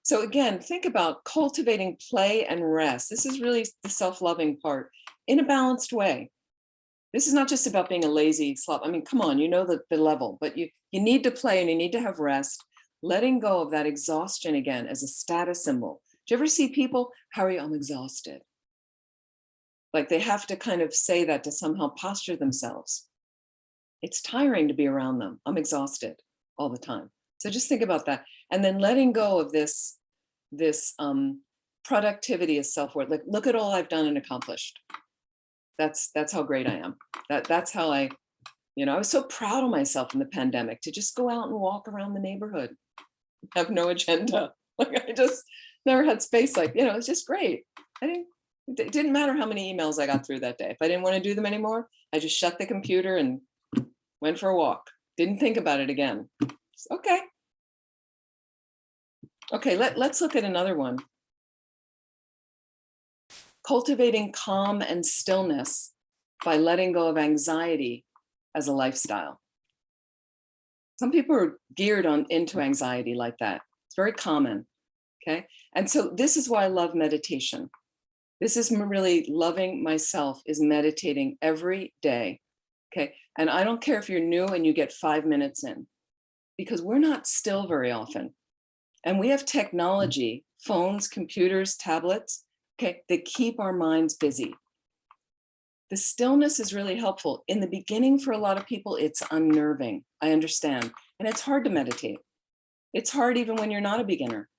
so again, think about cultivating play and rest. This is really the self-loving part in a balanced way. This is not just about being a lazy slob. I mean, come on, the level, but you need to play and you need to have rest, letting go of that exhaustion again as a status symbol. Do you ever see people, how are you? I'm exhausted. Like they have to kind of say that to somehow posture themselves. It's tiring to be around them. I'm exhausted all the time. So just think about that. And then letting go of this productivity as self-worth. Like, look at all I've done and accomplished. That's how great I am. That's how I was so proud of myself in the pandemic to just go out and walk around the neighborhood, have no agenda. Like I just never had space. Like, it's just great. It didn't matter how many emails I got through that day. If I didn't want to do them anymore, I just shut the computer and went for a walk. Didn't think about it again. Okay. Okay, let's look at another one. Cultivating calm and stillness by letting go of anxiety as a lifestyle. Some people are geared into anxiety like that. It's very common, okay? And so this is why I love meditation. This is really loving myself, is meditating every day. Okay. And I don't care if you're new and you get 5 minutes in, because we're not still very often. And we have technology, phones, computers, tablets, okay, that keep our minds busy. The stillness is really helpful. In the beginning, for a lot of people, it's unnerving. I understand. And it's hard to meditate. It's hard even when you're not a beginner.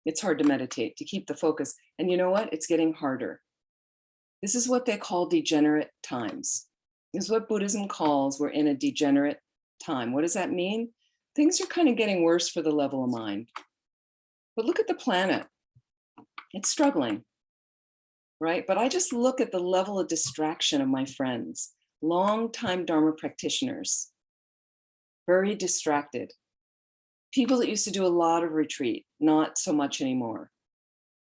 It's hard to meditate, to keep the focus. And you know what? It's getting harder. This is what they call degenerate times. This is what Buddhism calls, we're in a degenerate time. What does that mean? Things are kind of getting worse for the level of mind. But look at the planet. It's struggling, right? But I just look at the level of distraction of my friends, longtime Dharma practitioners, very distracted. People that used to do a lot of retreat, not so much anymore.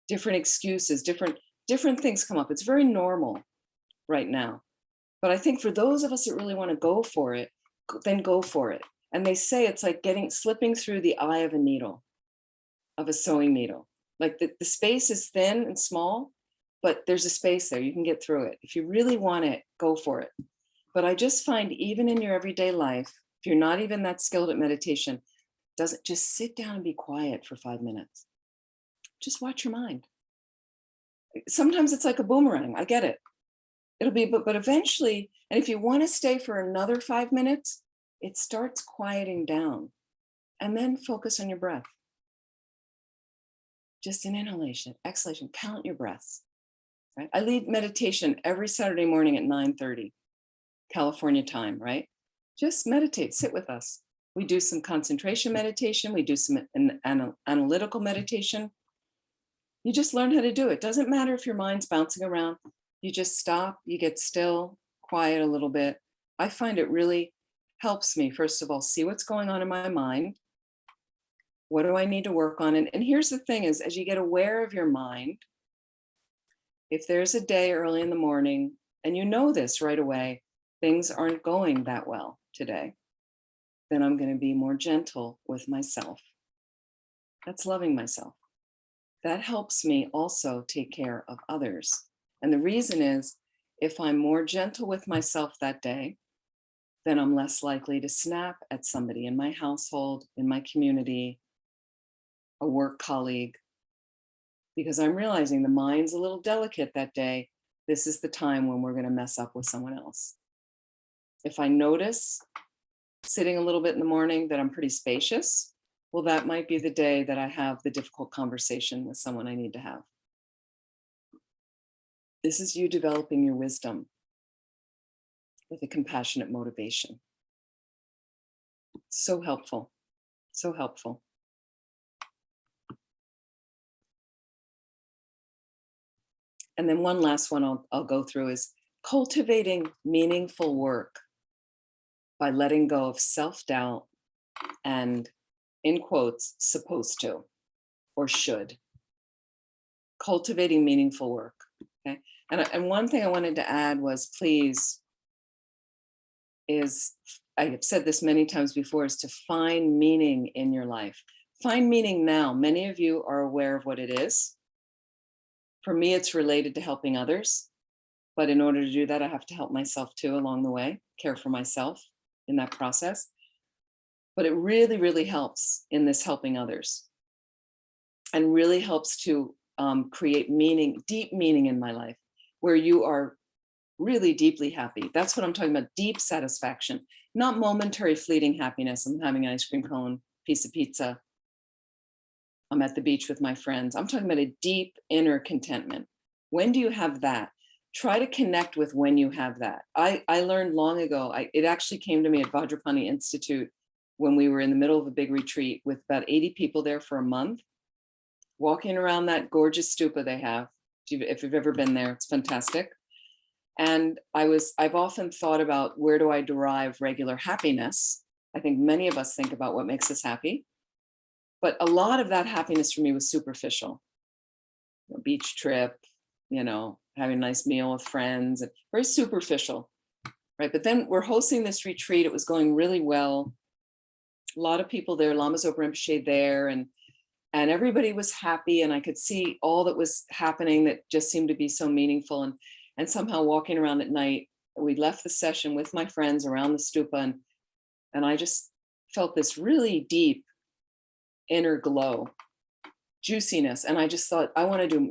Different excuses, different things come up. It's very normal right now. But I think for those of us that really want to go for it, then go for it. And they say it's like slipping through the eye of a needle, of a sewing needle. Like the space is thin and small, but there's a space there. You can get through it. If you really want it, go for it. But I just find even in your everyday life, if you're not even that skilled at meditation, doesn't just sit down and be quiet for 5 minutes. Just watch your mind. Sometimes it's like a boomerang. I get it. It'll be, but eventually, and if you want to stay for another 5 minutes, it starts quieting down. And then focus on your breath. Just an inhalation, exhalation, count your breaths. Right? I lead meditation every Saturday morning at 9:30, California time, right? Just meditate, sit with us. We do some concentration meditation. We do some analytical meditation. You just learn how to do it. Doesn't matter if your mind's bouncing around. You just stop, you get still, quiet a little bit. I find it really helps me, first of all, see what's going on in my mind. What do I need to work on? And here's the thing is, as you get aware of your mind, if there's a day early in the morning, and you know this right away, things aren't going that well today, then I'm going to be more gentle with myself. That's loving myself. That helps me also take care of others. And the reason is, if I'm more gentle with myself that day, then I'm less likely to snap at somebody in my household, in my community, a work colleague, because I'm realizing the mind's a little delicate that day. This is the time when we're going to mess up with someone else. If I notice sitting a little bit in the morning that I'm pretty spacious, well, that might be the day that I have the difficult conversation with someone I need to have. This is you developing your wisdom with a compassionate motivation. So helpful, so helpful. And then one last one I'll go through is cultivating meaningful work by letting go of self-doubt and, in quotes, supposed to or should. Cultivating meaningful work, okay? And one thing I wanted to add was, please, I have said this many times before, is to find meaning in your life. Find meaning now. Many of you are aware of what it is. For me, it's related to helping others. But in order to do that, I have to help myself too along the way, care for myself in that process. But it really, really helps in this helping others, and really helps to create meaning, deep meaning in my life, where you are really deeply happy. That's what I'm talking about, deep satisfaction, not momentary fleeting happiness. I'm having an ice cream cone, piece of pizza. I'm at the beach with my friends. I'm talking about a deep inner contentment. When do you have that? Try to connect with when you have that. I learned long ago, it actually came to me at Vajrapani Institute when we were in the middle of a big retreat with about 80 people there for a month, walking around that gorgeous stupa they have. If you've ever been there, it's fantastic. And I've often thought about, where do I derive regular happiness? I think many of us think about what makes us happy. But a lot of that happiness for me was superficial. A beach trip, having a nice meal with friends, and very superficial, right? But then we're hosting this retreat. It was going really well. A lot of people there, LAMA ZOPA RINPOCHE there. and everybody was happy, and I could see all that was happening that just seemed to be so meaningful. And somehow walking around at night, we left the session with my friends around the stupa, and I just felt this really deep inner glow, juiciness. And I just thought,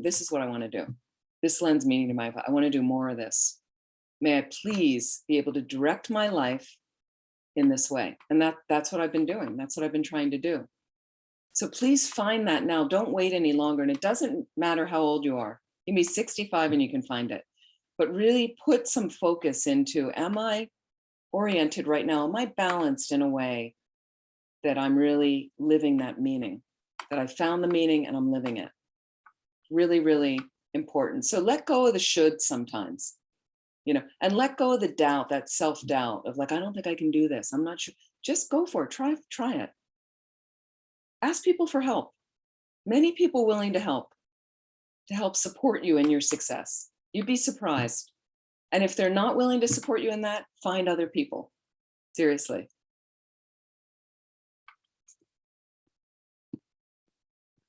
this is what I want to do. This lends meaning to my life. I want to do more of this. May I please be able to direct my life in this way? And that's what I've been doing. That's what I've been trying to do. So please find that now. Don't wait any longer. And it doesn't matter how old you are. You can be 65 and you can find it. But really put some focus into, am I oriented right now? Am I balanced in a way that I'm really living that meaning, that I found the meaning and I'm living it? Really, really important. So let go of the should sometimes, and let go of the doubt, that self-doubt of like, I don't think I can do this. I'm not sure. Just go for it. Try it. Ask people for help. Many people willing to help support you in your success. You'd be surprised. And if they're not willing to support you in that, find other people. Seriously.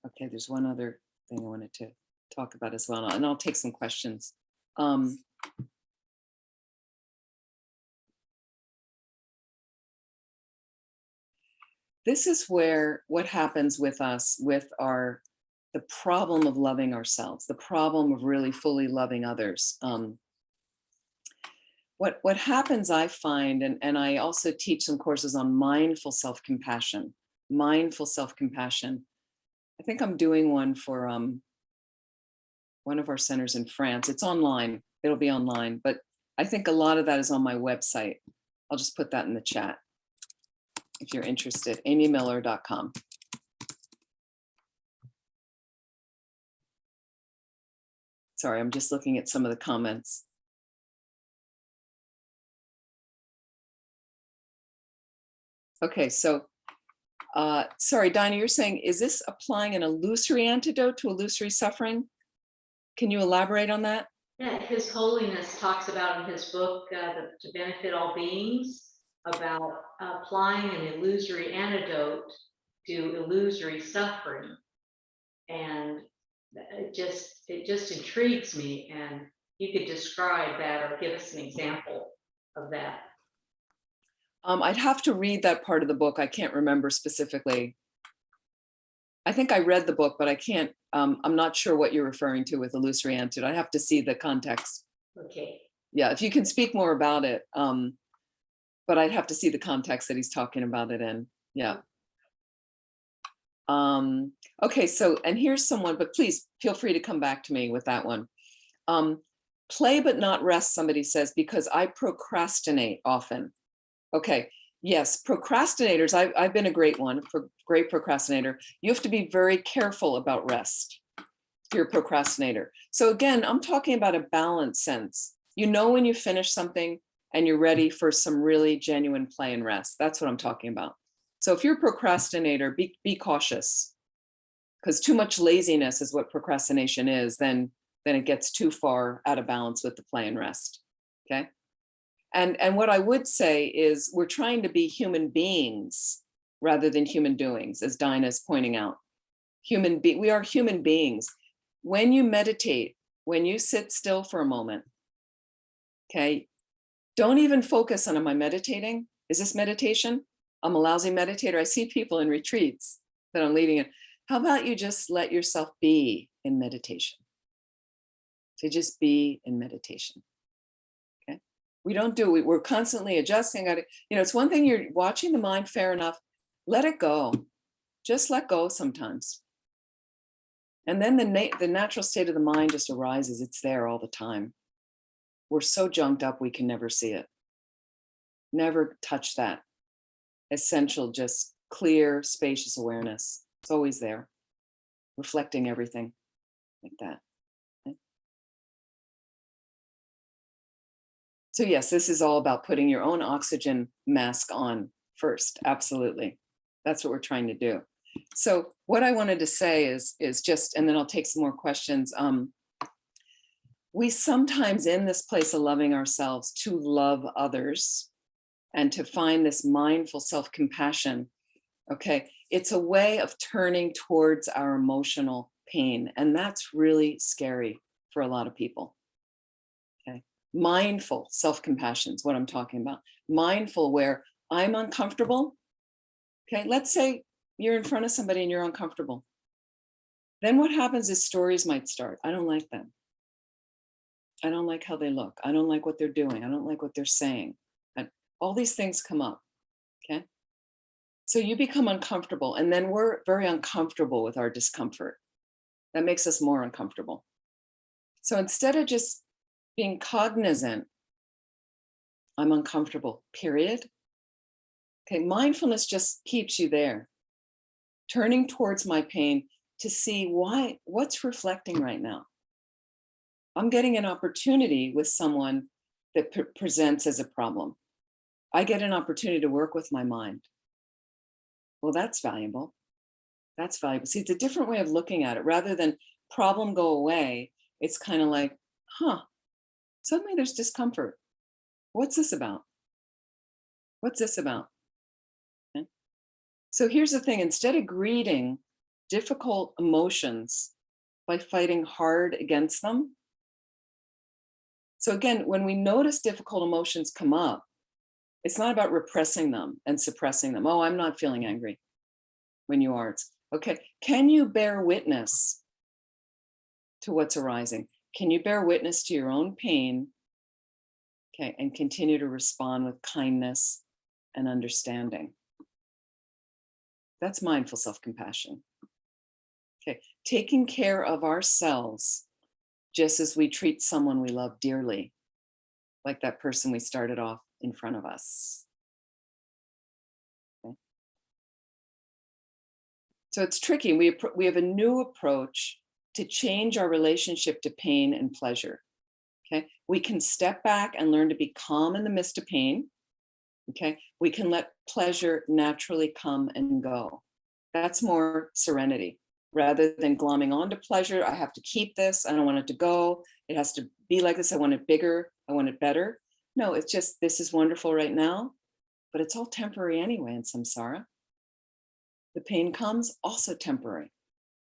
Okay, there's one other thing I wanted to talk about as well, and I'll take some questions. This is where what happens with us, with the problem of loving ourselves, the problem of really fully loving others. What happens, I find, and I also teach some courses on mindful self-compassion. I think I'm doing one for one of our centers in France. It's online. It'll be online, but I think a lot of that is on my website. I'll just put that in the chat if you're interested, amymiller.com. Sorry, I'm just looking at some of the comments. Okay, so sorry, Dinah, you're saying, is this applying an illusory antidote to illusory suffering? Can you elaborate on that? Yeah, His Holiness talks about in his book, To Benefit All Beings, about applying an illusory antidote to illusory suffering. And it just intrigues me. And you could describe that or give us an example of that. I'd have to read that part of the book. I can't remember specifically. I think I read the book, but I can't, I'm not sure what you're referring to with illusory antidote. I have to see the context. Okay. Yeah, if you can speak more about it, but I'd have to see the context that he's talking about it in. Yeah. Okay, so, and here's someone, but please feel free to come back to me with that one. Play but not rest, somebody says, because I procrastinate often. Okay, yes, procrastinators, I've been a great procrastinator. You have to be very careful about rest if you're a procrastinator. So again, I'm talking about a balanced sense. When you finish something and you're ready for some really genuine play and rest. That's what I'm talking about. So if you're a procrastinator, be cautious, because too much laziness is what procrastination is, then it gets too far out of balance with the play and rest, okay? And what I would say is we're trying to be human beings rather than human doings, as Dinah is pointing out. We are human beings. When you meditate, when you sit still for a moment, okay, don't even focus on, am I meditating? Is this meditation? I'm a lousy meditator. I see people in retreats that I'm leading in. How about you just let yourself be in meditation? To just be in meditation. Okay. We don't do it. We're constantly adjusting. It's one thing you're watching the mind, fair enough. Let it go. Just let go sometimes. And then the natural state of the mind just arises. It's there all the time. We're so junked up, we can never see it. Never touch that. Essential, just clear, spacious awareness. It's always there, reflecting everything like that. Okay. So yes, this is all about putting your own oxygen mask on first. Absolutely. That's what we're trying to do. So what I wanted to say is just, and then I'll take some more questions. We sometimes in this place of loving ourselves to love others and to find this mindful self-compassion, Okay, it's a way of turning towards our emotional pain, and that's really scary for a lot of people. Okay, mindful self-compassion is what I'm talking about. Mindful where I'm uncomfortable. Okay, let's say you're in front of somebody and you're uncomfortable. Then what happens is stories might start. I don't like them. I don't like how they look. I don't like what they're doing. I don't like what they're saying. And all these things come up. Okay. So you become uncomfortable, and then we're very uncomfortable with our discomfort. That makes us more uncomfortable. So instead of just being cognizant, I'm uncomfortable, period. Okay, mindfulness just keeps you there, turning towards my pain to see what's reflecting right now. I'm getting an opportunity with someone that presents as a problem. I get an opportunity to work with my mind. Well, that's valuable. That's valuable. See, it's a different way of looking at it. Rather than problem go away, it's kind of like, suddenly there's discomfort. What's this about? What's this about? Okay. So here's the thing, instead of greeting difficult emotions by fighting hard against them. So again, when we notice difficult emotions come up, it's not about repressing them and suppressing them. Oh, I'm not feeling angry. When you are, it's okay. Can you bear witness to what's arising? Can you bear witness to your own pain? Okay, and continue to respond with kindness and understanding. That's mindful self-compassion. Okay, taking care of ourselves just as we treat someone we love dearly, like that person we started off in front of us. Okay. So it's tricky. We have a new approach to change our relationship to pain and pleasure. Okay, we can step back and learn to be calm in the midst of pain. Okay, we can let pleasure naturally come and go. That's more serenity. Rather than glomming onto pleasure, I have to keep this, I don't want it to go, it has to be like this, I want it bigger, I want it better. No, it's just, this is wonderful right now, but it's all temporary anyway in samsara. The pain comes, also temporary.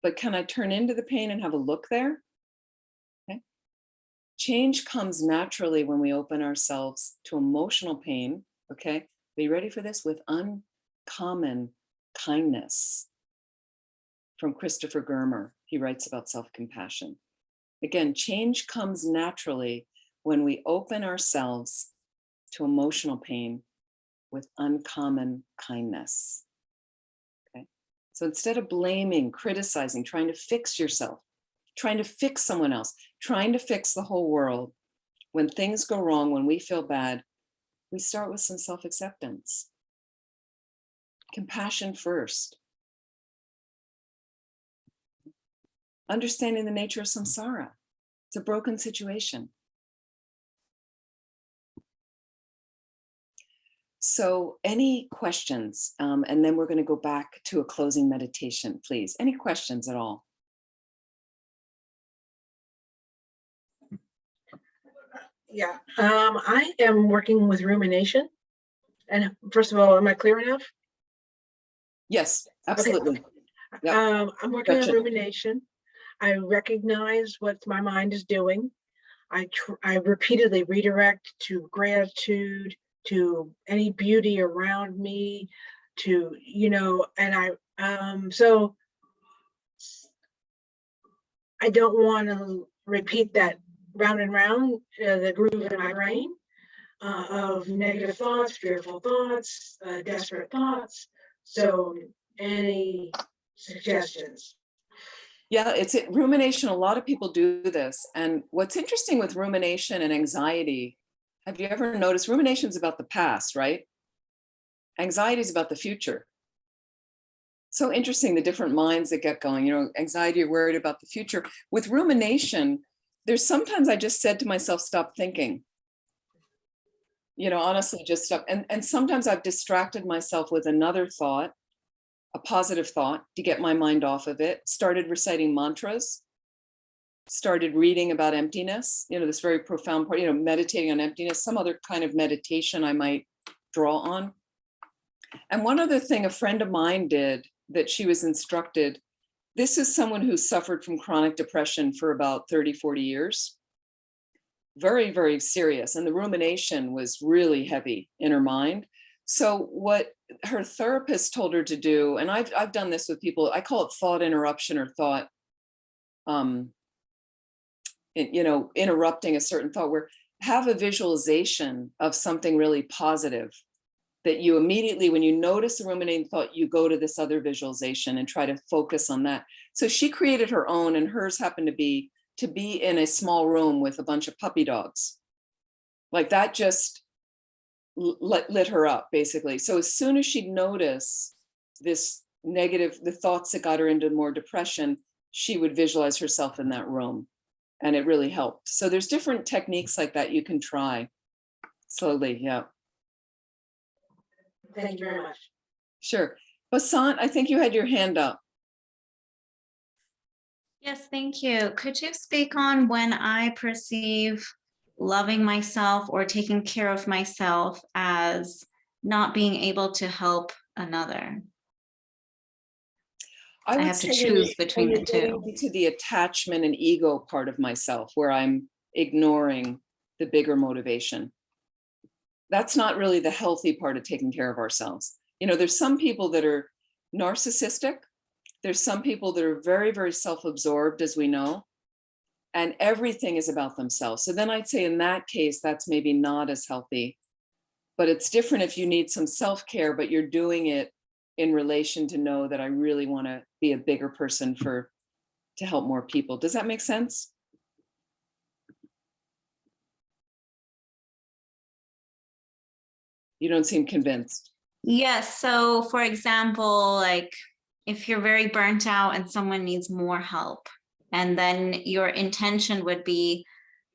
But can I turn into the pain and have a look there? Okay. Change comes naturally when we open ourselves to emotional pain. Okay, are you ready for this? With uncommon kindness. From Christopher Germer, he writes about self-compassion. Again, change comes naturally when we open ourselves to emotional pain with uncommon kindness. Okay, so instead of blaming, criticizing, trying to fix yourself, trying to fix someone else, trying to fix the whole world, when things go wrong, when we feel bad, we start with some self-acceptance. Compassion first. Understanding the nature of samsara. It's a broken situation. So any questions? And then we're going to go back to a closing meditation, please. Any questions at all? Yeah, I am working with rumination. And first of all, am I clear enough? Yes, absolutely. Okay. Yep. I'm working Gotcha. on rumination. I recognize what my mind is doing. I repeatedly redirect to gratitude, to any beauty around me, to, and so I don't want to repeat that round and round, the groove in my brain of negative thoughts, fearful thoughts, desperate thoughts. So any suggestions? Yeah, rumination. A lot of people do this. And what's interesting with rumination and anxiety, have you ever noticed rumination is about the past, right? Anxiety is about the future. So interesting, the different minds that get going. Anxiety, you're worried about the future. With rumination, there's sometimes I just said to myself, stop thinking. Honestly, just stop. And sometimes I've distracted myself with another thought, a positive thought, to get my mind off of it, started reciting mantras, started reading about emptiness, this very profound part, meditating on emptiness, some other kind of meditation I might draw on. And one other thing a friend of mine did that she was instructed, this is someone who suffered from chronic depression for about 30, 40 years. Very, very serious. And the rumination was really heavy in her mind. So what her therapist told her to do, and I've done this with people, I call it thought interruption or thought, interrupting a certain thought, where have a visualization of something really positive that you immediately, when you notice a ruminating thought, you go to this other visualization and try to focus on that. So she created her own, and hers happened to be in a small room with a bunch of puppy dogs. Like that just lit her up, basically. So as soon as she'd notice this negative, the thoughts that got her into more depression, she would visualize herself in that room, and it really helped. So there's different techniques like that you can try slowly. Yeah. Thank you very much. Sure. Basant, I think you had your hand up. Yes, thank you. Could you speak on when I perceive loving myself or taking care of myself as not being able to help another? I have to choose between the two. To the attachment and ego part of myself, where I'm ignoring the bigger motivation. That's not really the healthy part of taking care of ourselves. You know, there's some people that are narcissistic. There's some people that are very, very self-absorbed, as we know, and everything is about themselves. So then I'd say in that case, that's maybe not as healthy, but it's different if you need some self-care, but you're doing it in relation to know that I really want to be a bigger person to help more people. Does that make sense? You don't seem convinced. Yes. So for example, like if you're very burnt out and someone needs more help, and then your intention would be,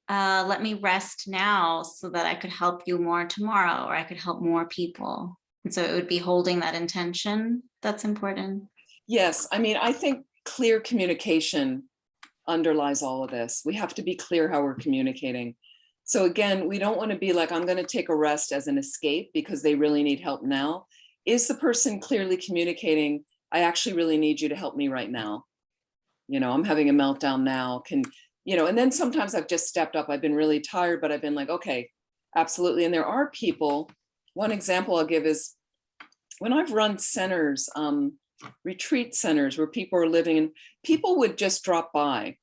let me rest now so that I could help you more tomorrow, or I could help more people. And so it would be holding that intention. That's important. Yes. I mean, I think clear communication underlies all of this. We have to be clear how we're communicating. So again, we don't want to be like, I'm going to take a rest as an escape because they really need help now. Is the person clearly communicating, I actually really need you to help me right now? You know, I'm having a meltdown now. And then sometimes I've just stepped up. I've been really tired, but I've been like, okay, absolutely. And there are people, one example I'll give is when I've run centers, retreat centers where people are living, and people would just drop by.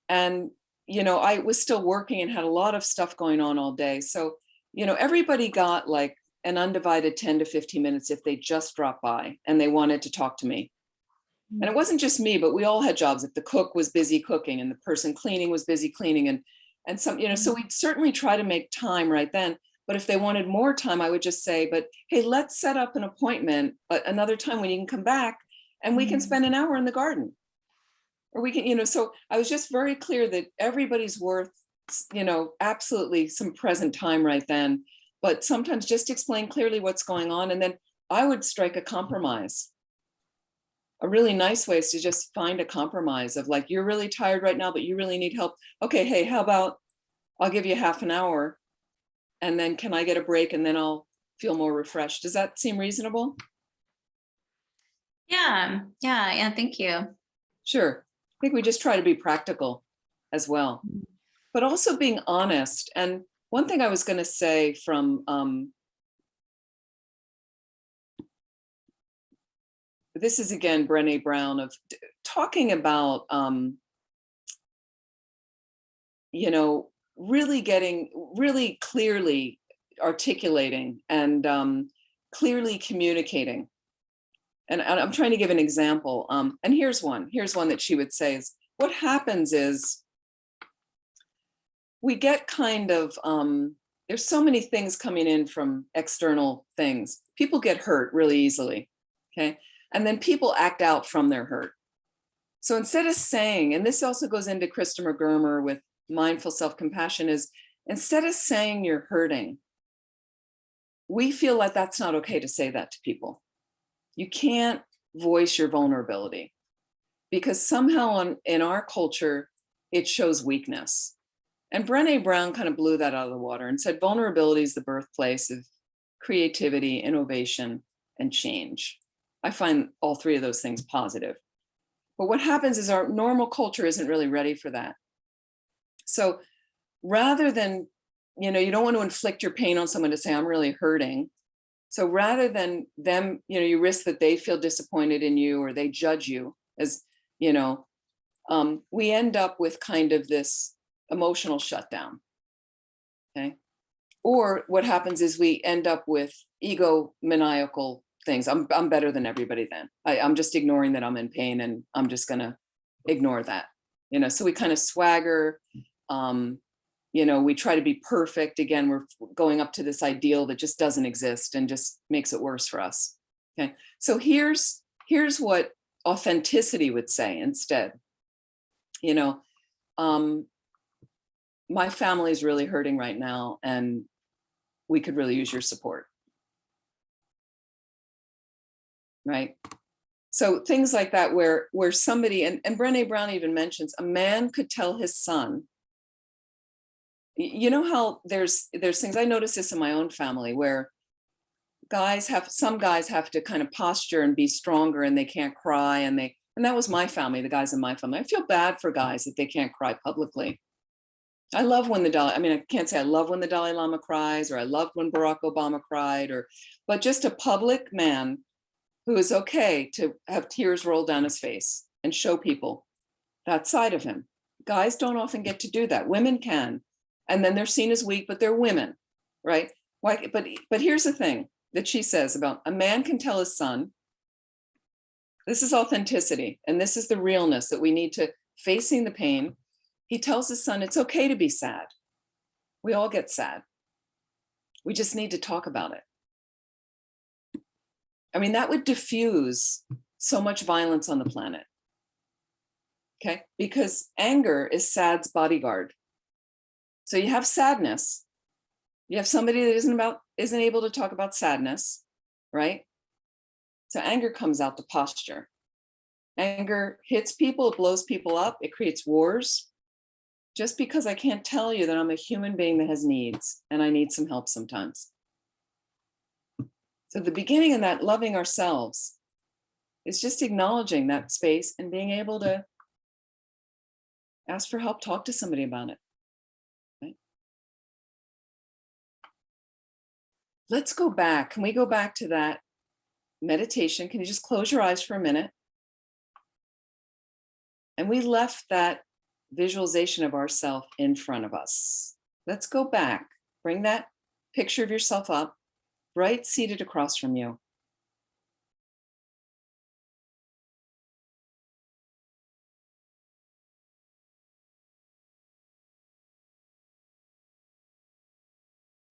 And, I was still working and had a lot of stuff going on all day. So, everybody got like an undivided 10 to 15 minutes if they just dropped by and they wanted to talk to me. And it wasn't just me, but we all had jobs. If the cook was busy cooking and the person cleaning was busy cleaning, and some, so we'd certainly try to make time right then. But if they wanted more time, I would just say, but hey, let's set up an appointment another time when you can come back and we can spend an hour in the garden. Or we can, so I was just very clear that everybody's worth, absolutely some present time right then. But sometimes just explain clearly what's going on. And then I would strike a compromise. A really nice way is to just find a compromise of like, you're really tired right now, but you really need help. Okay, hey, how about I'll give you half an hour and then can I get a break and then I'll feel more refreshed. Does that seem reasonable? Yeah. Thank you. Sure. I think we just try to be practical as well, but also being honest. And one thing I was going to say from this is again Brené Brown, of talking about really clearly articulating and clearly communicating. And I'm trying to give an example. And here's one that she would say is, what happens is we get kind of, there's so many things coming in from external things. People get hurt really easily, okay? And then people act out from their hurt. So instead of saying, and this also goes into Christopher Germer with mindful self-compassion, is instead of saying you're hurting, we feel like that's not okay to say that to people. You can't voice your vulnerability because somehow in our culture, it shows weakness. And Brené Brown kind of blew that out of the water and said, vulnerability is the birthplace of creativity, innovation, and change. I find all three of those things positive. But what happens is our normal culture isn't really ready for that. So rather than, you know, you don't want to inflict your pain on someone to say, I'm really hurting. So rather than them, you know, you risk that they feel disappointed in you or they judge you as, you know, we end up with kind of this emotional shutdown. Okay. Or what happens is we end up with egomaniacal things. I'm better than everybody then. I'm just ignoring that I'm in pain and I'm just going to ignore that. You know, so we kind of swagger. You know, we try to be perfect. Again, we're going up to this ideal that just doesn't exist and just makes it worse for us. Okay. So here's what authenticity would say instead. You know, my family is really hurting right now and we could really use your support. Right. So things like that, where somebody, and Brené Brown even mentions, a man could tell his son, you know how there's things, I notice this in my own family where some guys have to kind of posture and be stronger and they can't cry and that was my family, the guys in my family. I feel bad for guys that they can't cry publicly. I love when I can't say I love when the Dalai Lama cries or I loved when Barack Obama cried but just a public man who is okay to have tears roll down his face and show people that side of him. Guys don't often get to do that. Women can. And then they're seen as weak, but they're women, right? Why? But here's the thing that she says about a man can tell his son, this is authenticity, and this is the realness that we need to facing the pain. He tells his son, it's okay to be sad. We all get sad. We just need to talk about it. I mean, that would diffuse so much violence on the planet. Okay, because anger is sad's bodyguard. So you have sadness. You have somebody that isn't able to talk about sadness, right? So anger comes out to posture. Anger hits people, it blows people up, it creates wars. Just because I can't tell you that I'm a human being that has needs and I need some help sometimes. So the beginning of that loving ourselves is just acknowledging that space and being able to ask for help, talk to somebody about it. Right? Let's go back. Can we go back to that meditation? Can you just close your eyes for a minute? And we left that visualization of ourself in front of us. Let's go back. Bring that picture of yourself up, right seated across from you.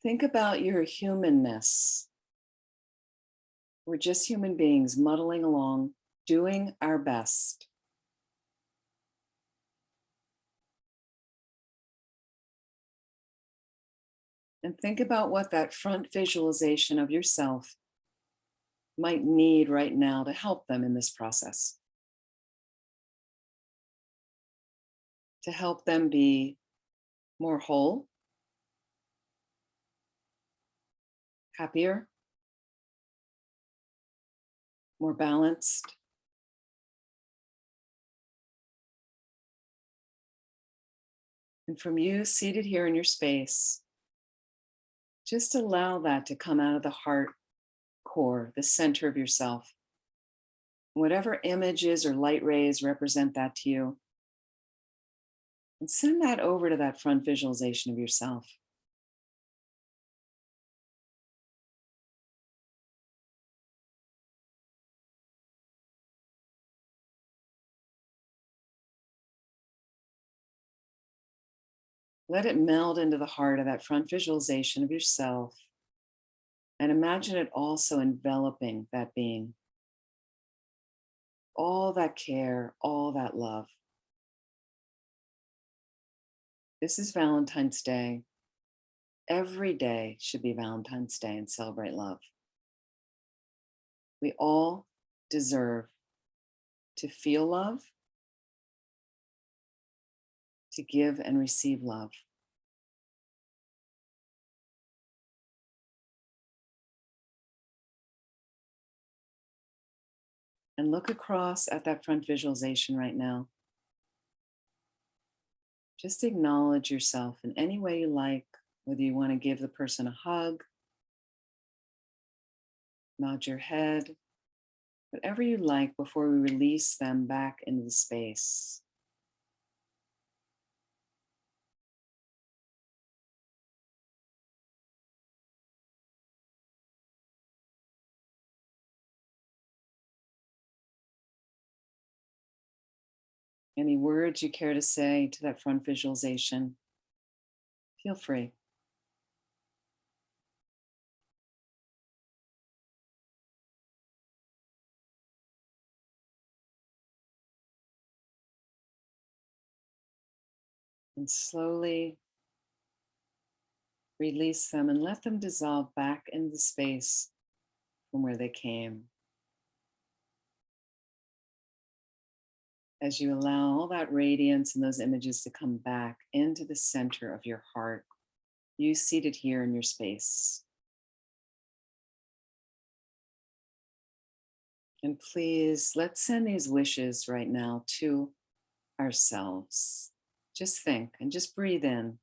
Think about your humanness. We're just human beings muddling along, doing our best. And think about what that front visualization of yourself might need right now to help them in this process. To help them be more whole, happier, more balanced. And from you seated here in your space, just allow that to come out of the heart core, the center of yourself. Whatever images or light rays represent that to you. And send that over to that front visualization of yourself. Let it meld into the heart of that front visualization of yourself. And imagine it also enveloping that being. All that care, all that love. This is Valentine's Day. Every day should be Valentine's Day and celebrate love. We all deserve to feel love, to give and receive love. And look across at that front visualization right now. Just acknowledge yourself in any way you like, whether you want to give the person a hug, nod your head, whatever you like before we release them back into the space. Any words you care to say to that front visualization, feel free. And slowly release them and let them dissolve back into space from where they came. As you allow all that radiance and those images to come back into the center of your heart, you seated here in your space. And please, let's send these wishes right now to ourselves. Just think and just breathe in.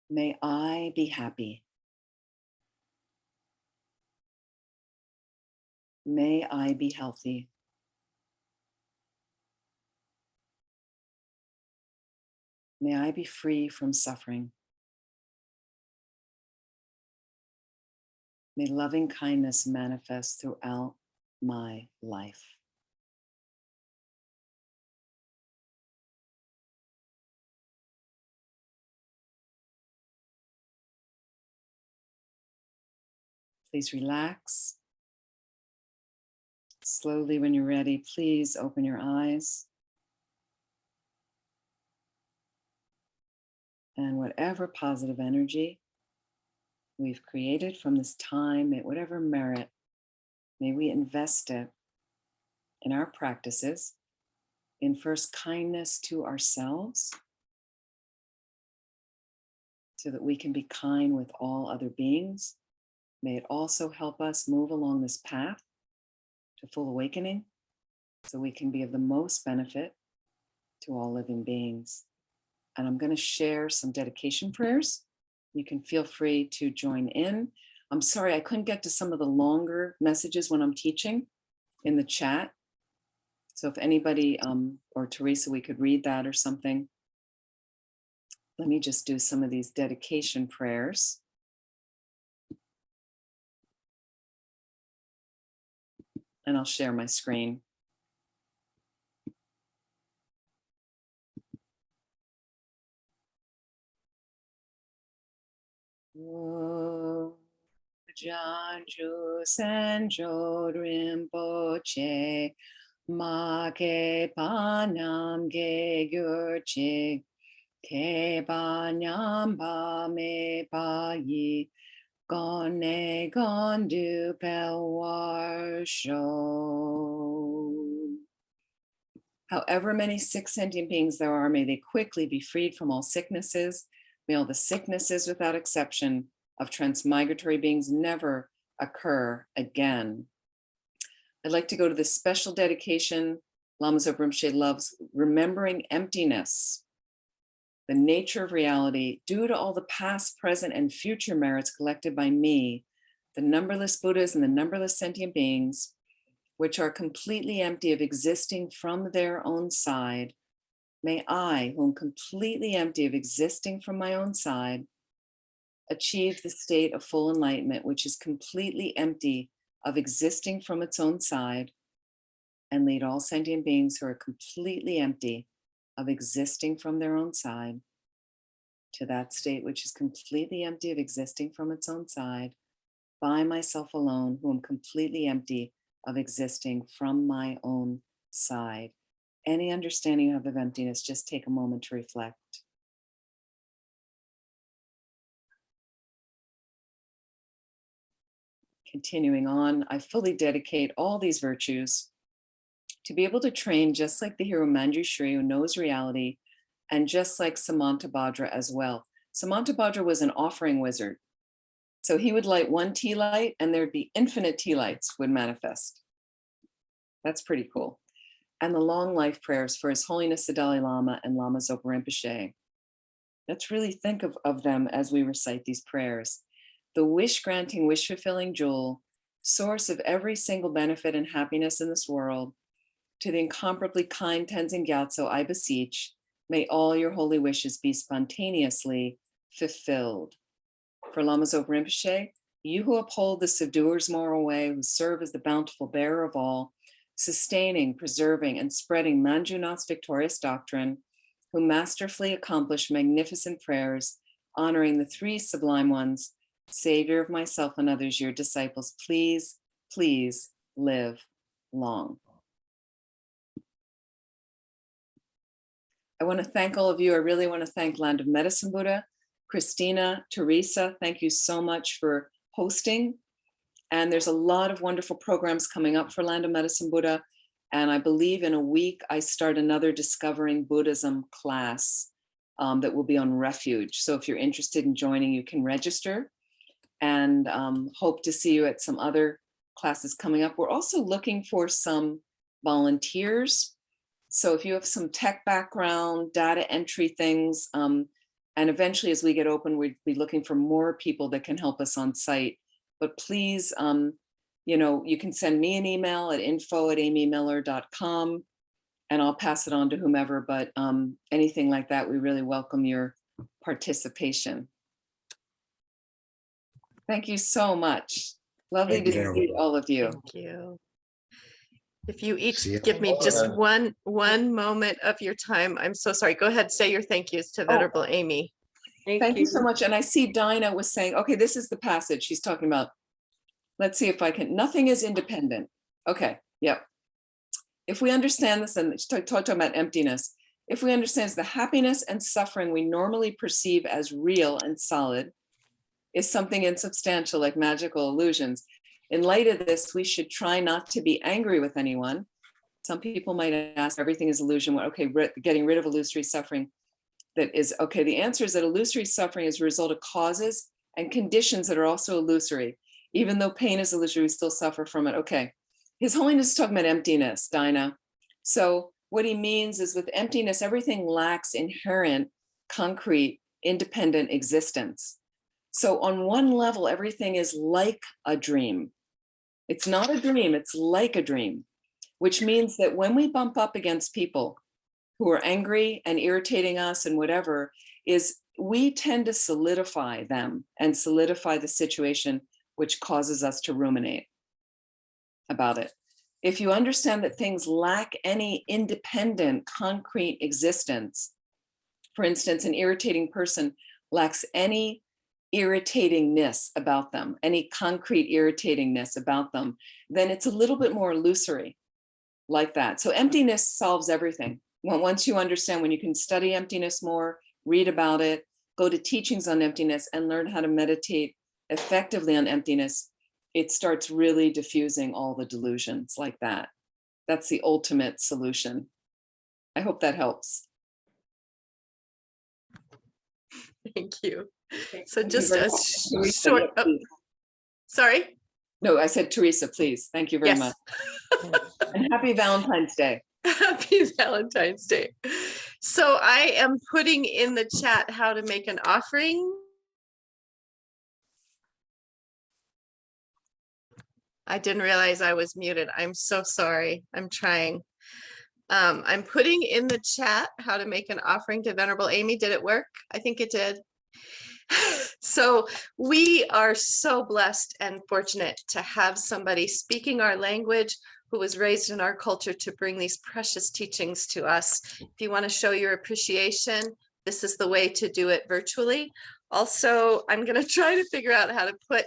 May I be happy. May I be healthy. May I be free from suffering. May loving kindness manifest throughout my life. Please relax. Slowly, when you're ready, please open your eyes. And whatever positive energy we've created from this time, whatever merit, may we invest it in our practices, in first kindness to ourselves, so that we can be kind with all other beings. May it also help us move along this path to full awakening, so we can be of the most benefit to all living beings. And I'm going to share some dedication prayers. You can feel free to join in. I'm sorry, I couldn't get to some of the longer messages when I'm teaching in the chat. So if anybody or Teresa, we could read that or something. Let me just do some of these dedication prayers. And I'll share my screen. Janju Sanjo Rinpoche Ma Ke Panam Ge Gyurche Ke Banyam Ba Me Pa Yi Gone Gondu Pelwar Sho. However many sick sentient beings there are, may they quickly be freed from all sicknesses. May all the sicknesses without exception of transmigratory beings never occur again. I'd like to go to this special dedication. Lama Zopa Rinpoche loves remembering emptiness, the nature of reality, due to all the past, present, and future merits collected by me, the numberless Buddhas and the numberless sentient beings, which are completely empty of existing from their own side. May I, who am completely empty of existing from my own side, achieve the state of full enlightenment, which is completely empty of existing from its own side, and lead all sentient beings who are completely empty of existing from their own side to that state which is completely empty of existing from its own side, by myself alone, who am completely empty of existing from my own side. Any understanding you have of emptiness, just take a moment to reflect. Continuing on, I fully dedicate all these virtues to be able to train just like the hero Manjushri, who knows reality, and just like Samantabhadra as well. Samantabhadra was an offering wizard. So he would light one tea light and there'd be infinite tea lights would manifest. That's pretty cool. And the long life prayers for His Holiness the Dalai Lama and Lama Zopa Rinpoche. Let's really think of them as we recite these prayers. The wish-granting, wish-fulfilling jewel, source of every single benefit and happiness in this world, to the incomparably kind Tenzin Gyatso, I beseech, may all your holy wishes be spontaneously fulfilled. For Lama Zopa Rinpoche, you who uphold the subduer's moral way, who serve as the bountiful bearer of all, sustaining, preserving, and spreading Manjunath's victorious doctrine, who masterfully accomplish magnificent prayers, honoring the three sublime ones, Savior of myself and others, your disciples, please, please live long. I want to thank all of you. I really want to thank Land of Medicine Buddha, Christina, Teresa, thank you so much for hosting. And there's a lot of wonderful programs coming up for Land of Medicine Buddha. And I believe in a week, I start another Discovering Buddhism class that will be on refuge. So if you're interested in joining, you can register, and hope to see you at some other classes coming up. We're also looking for some volunteers. So if you have some tech background, data entry things, and eventually as we get open, we'd be looking for more people that can help us on site. But please, you can send me an email at info@amymiller.com and I'll pass it on to whomever, but anything like that, we really welcome your participation. Thank you so much. Lovely Thank to you. meet all of you. Thank you. If you each See you. give me just Okay. one moment of your time, I'm so sorry. Go ahead, say your thank yous to Venerable Amy. Thank you so much. And I see Dinah was saying, okay, this is the passage she's talking about. Let's see if I can, nothing is independent. Okay, yep. If we understand this, and talking about emptiness, if we understand the happiness and suffering we normally perceive as real and solid is something insubstantial like magical illusions. In light of this, we should try not to be angry with anyone. Some people might ask, everything is illusion. Well, okay, getting rid of illusory suffering. That is, okay, the answer is that illusory suffering is a result of causes and conditions that are also illusory. Even though pain is illusory, we still suffer from it. Okay, His Holiness is talking about emptiness, Dinah. So what he means is with emptiness, everything lacks inherent, concrete, independent existence. So on one level, everything is like a dream. It's not a dream, it's like a dream, which means that when we bump up against people who are angry and irritating us and whatever, is we tend to solidify them and solidify the situation, which causes us to ruminate about it. If you understand that things lack any independent, concrete existence, for instance, an irritating person lacks any irritatingness about them, any concrete irritatingness about them, then it's a little bit more illusory like that. So emptiness solves everything. Once you understand, when you can study emptiness more, read about it, go to teachings on emptiness and learn how to meditate effectively on emptiness, it starts really diffusing all the delusions like that. That's the ultimate solution. I hope that helps. Thank you. So Thank you just very a much. Teresa, short, yes, please. sorry? No, I said Teresa, please. Thank you very Yes. much. And happy Valentine's Day. Happy Valentine's Day. So I am putting in the chat how to make an offering. I didn't realize I was muted. I'm so sorry. I'm trying. I'm putting in the chat how to make an offering to Venerable Amy. Did it work? I think it did. So we are so blessed and fortunate to have somebody speaking our language who was raised in our culture to bring these precious teachings to us. If you want to show your appreciation, this is the way to do it virtually. Also, I'm going to try to figure out how to put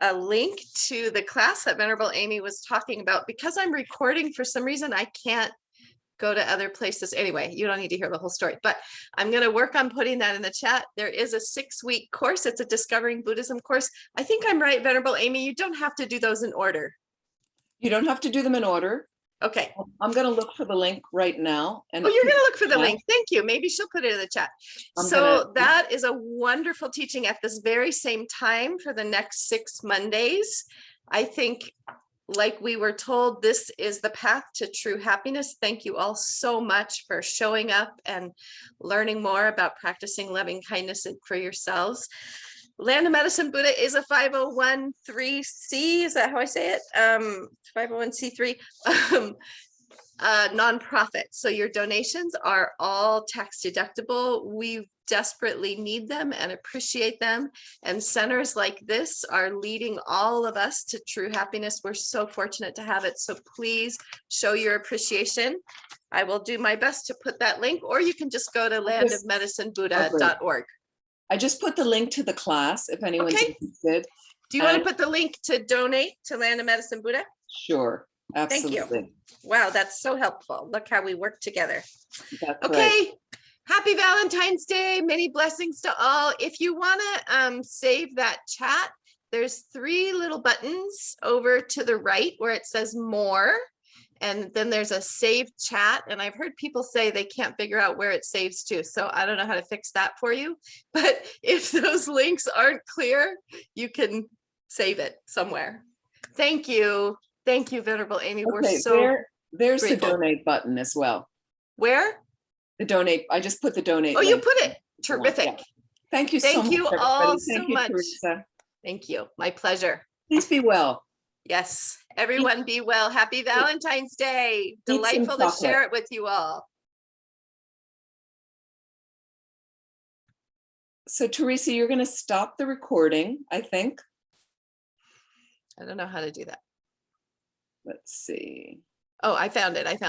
a link to the class that Venerable Amy was talking about. Because I'm recording, for some reason, I can't go to other places. Anyway, you don't need to hear the whole story, but I'm going to work on putting that in the chat. There is a 6-week course. It's a Discovering Buddhism course. I think I'm right, Venerable Amy. You don't have to do those in order. You don't have to do them in order. Okay. I'm gonna look for the link right now. And Oh, you're going to look for the Yeah. link. Thank you. Maybe she'll put it in the chat. I'm So gonna- that is a wonderful teaching at this very same time for the next 6 Mondays. I think, like we were told, this is the path to true happiness. Thank you all so much for showing up and learning more about practicing loving kindness for yourselves. Land of Medicine Buddha is a 501(c)(3), is that how I say it? 501(c)(3) nonprofit. So your donations are all tax deductible. We desperately need them and appreciate them. And centers like this are leading all of us to true happiness. We're so fortunate to have it. So please show your appreciation. I will do my best to put that link, or you can just go to landofmedicinebuddha.org. I just put the link to the class if anyone's Okay. interested. Do you want to And- put the link to donate to Land of Medicine Buddha? Sure, Thank you. absolutely. Wow, that's so helpful. Look how we work together. That's right. Okay. Happy Valentine's Day. Many blessings to all. If you want to save that chat, there's 3 little buttons over to the right where it says more. And then there's a save chat. And I've heard people say they can't figure out where it saves to. So I don't know how to fix that for you. But if those links aren't clear, you can save it somewhere. Thank you. Thank you, Venerable Amy. We're Okay, so there's the grateful. donate button as well. Where? The donate, I just put the donate. Oh, you link. put it. Yeah. Terrific. Thank you so Thank much. you everybody. all Thank so you, much. Teresa. Thank you. My pleasure. Please be well. Yes. Everyone be well. Happy Valentine's Day. some Delightful to chocolate. share it with you all. So Teresa, you're going to stop the recording, I think. I don't know how to do that. Let's see. Oh, I found it. I found it.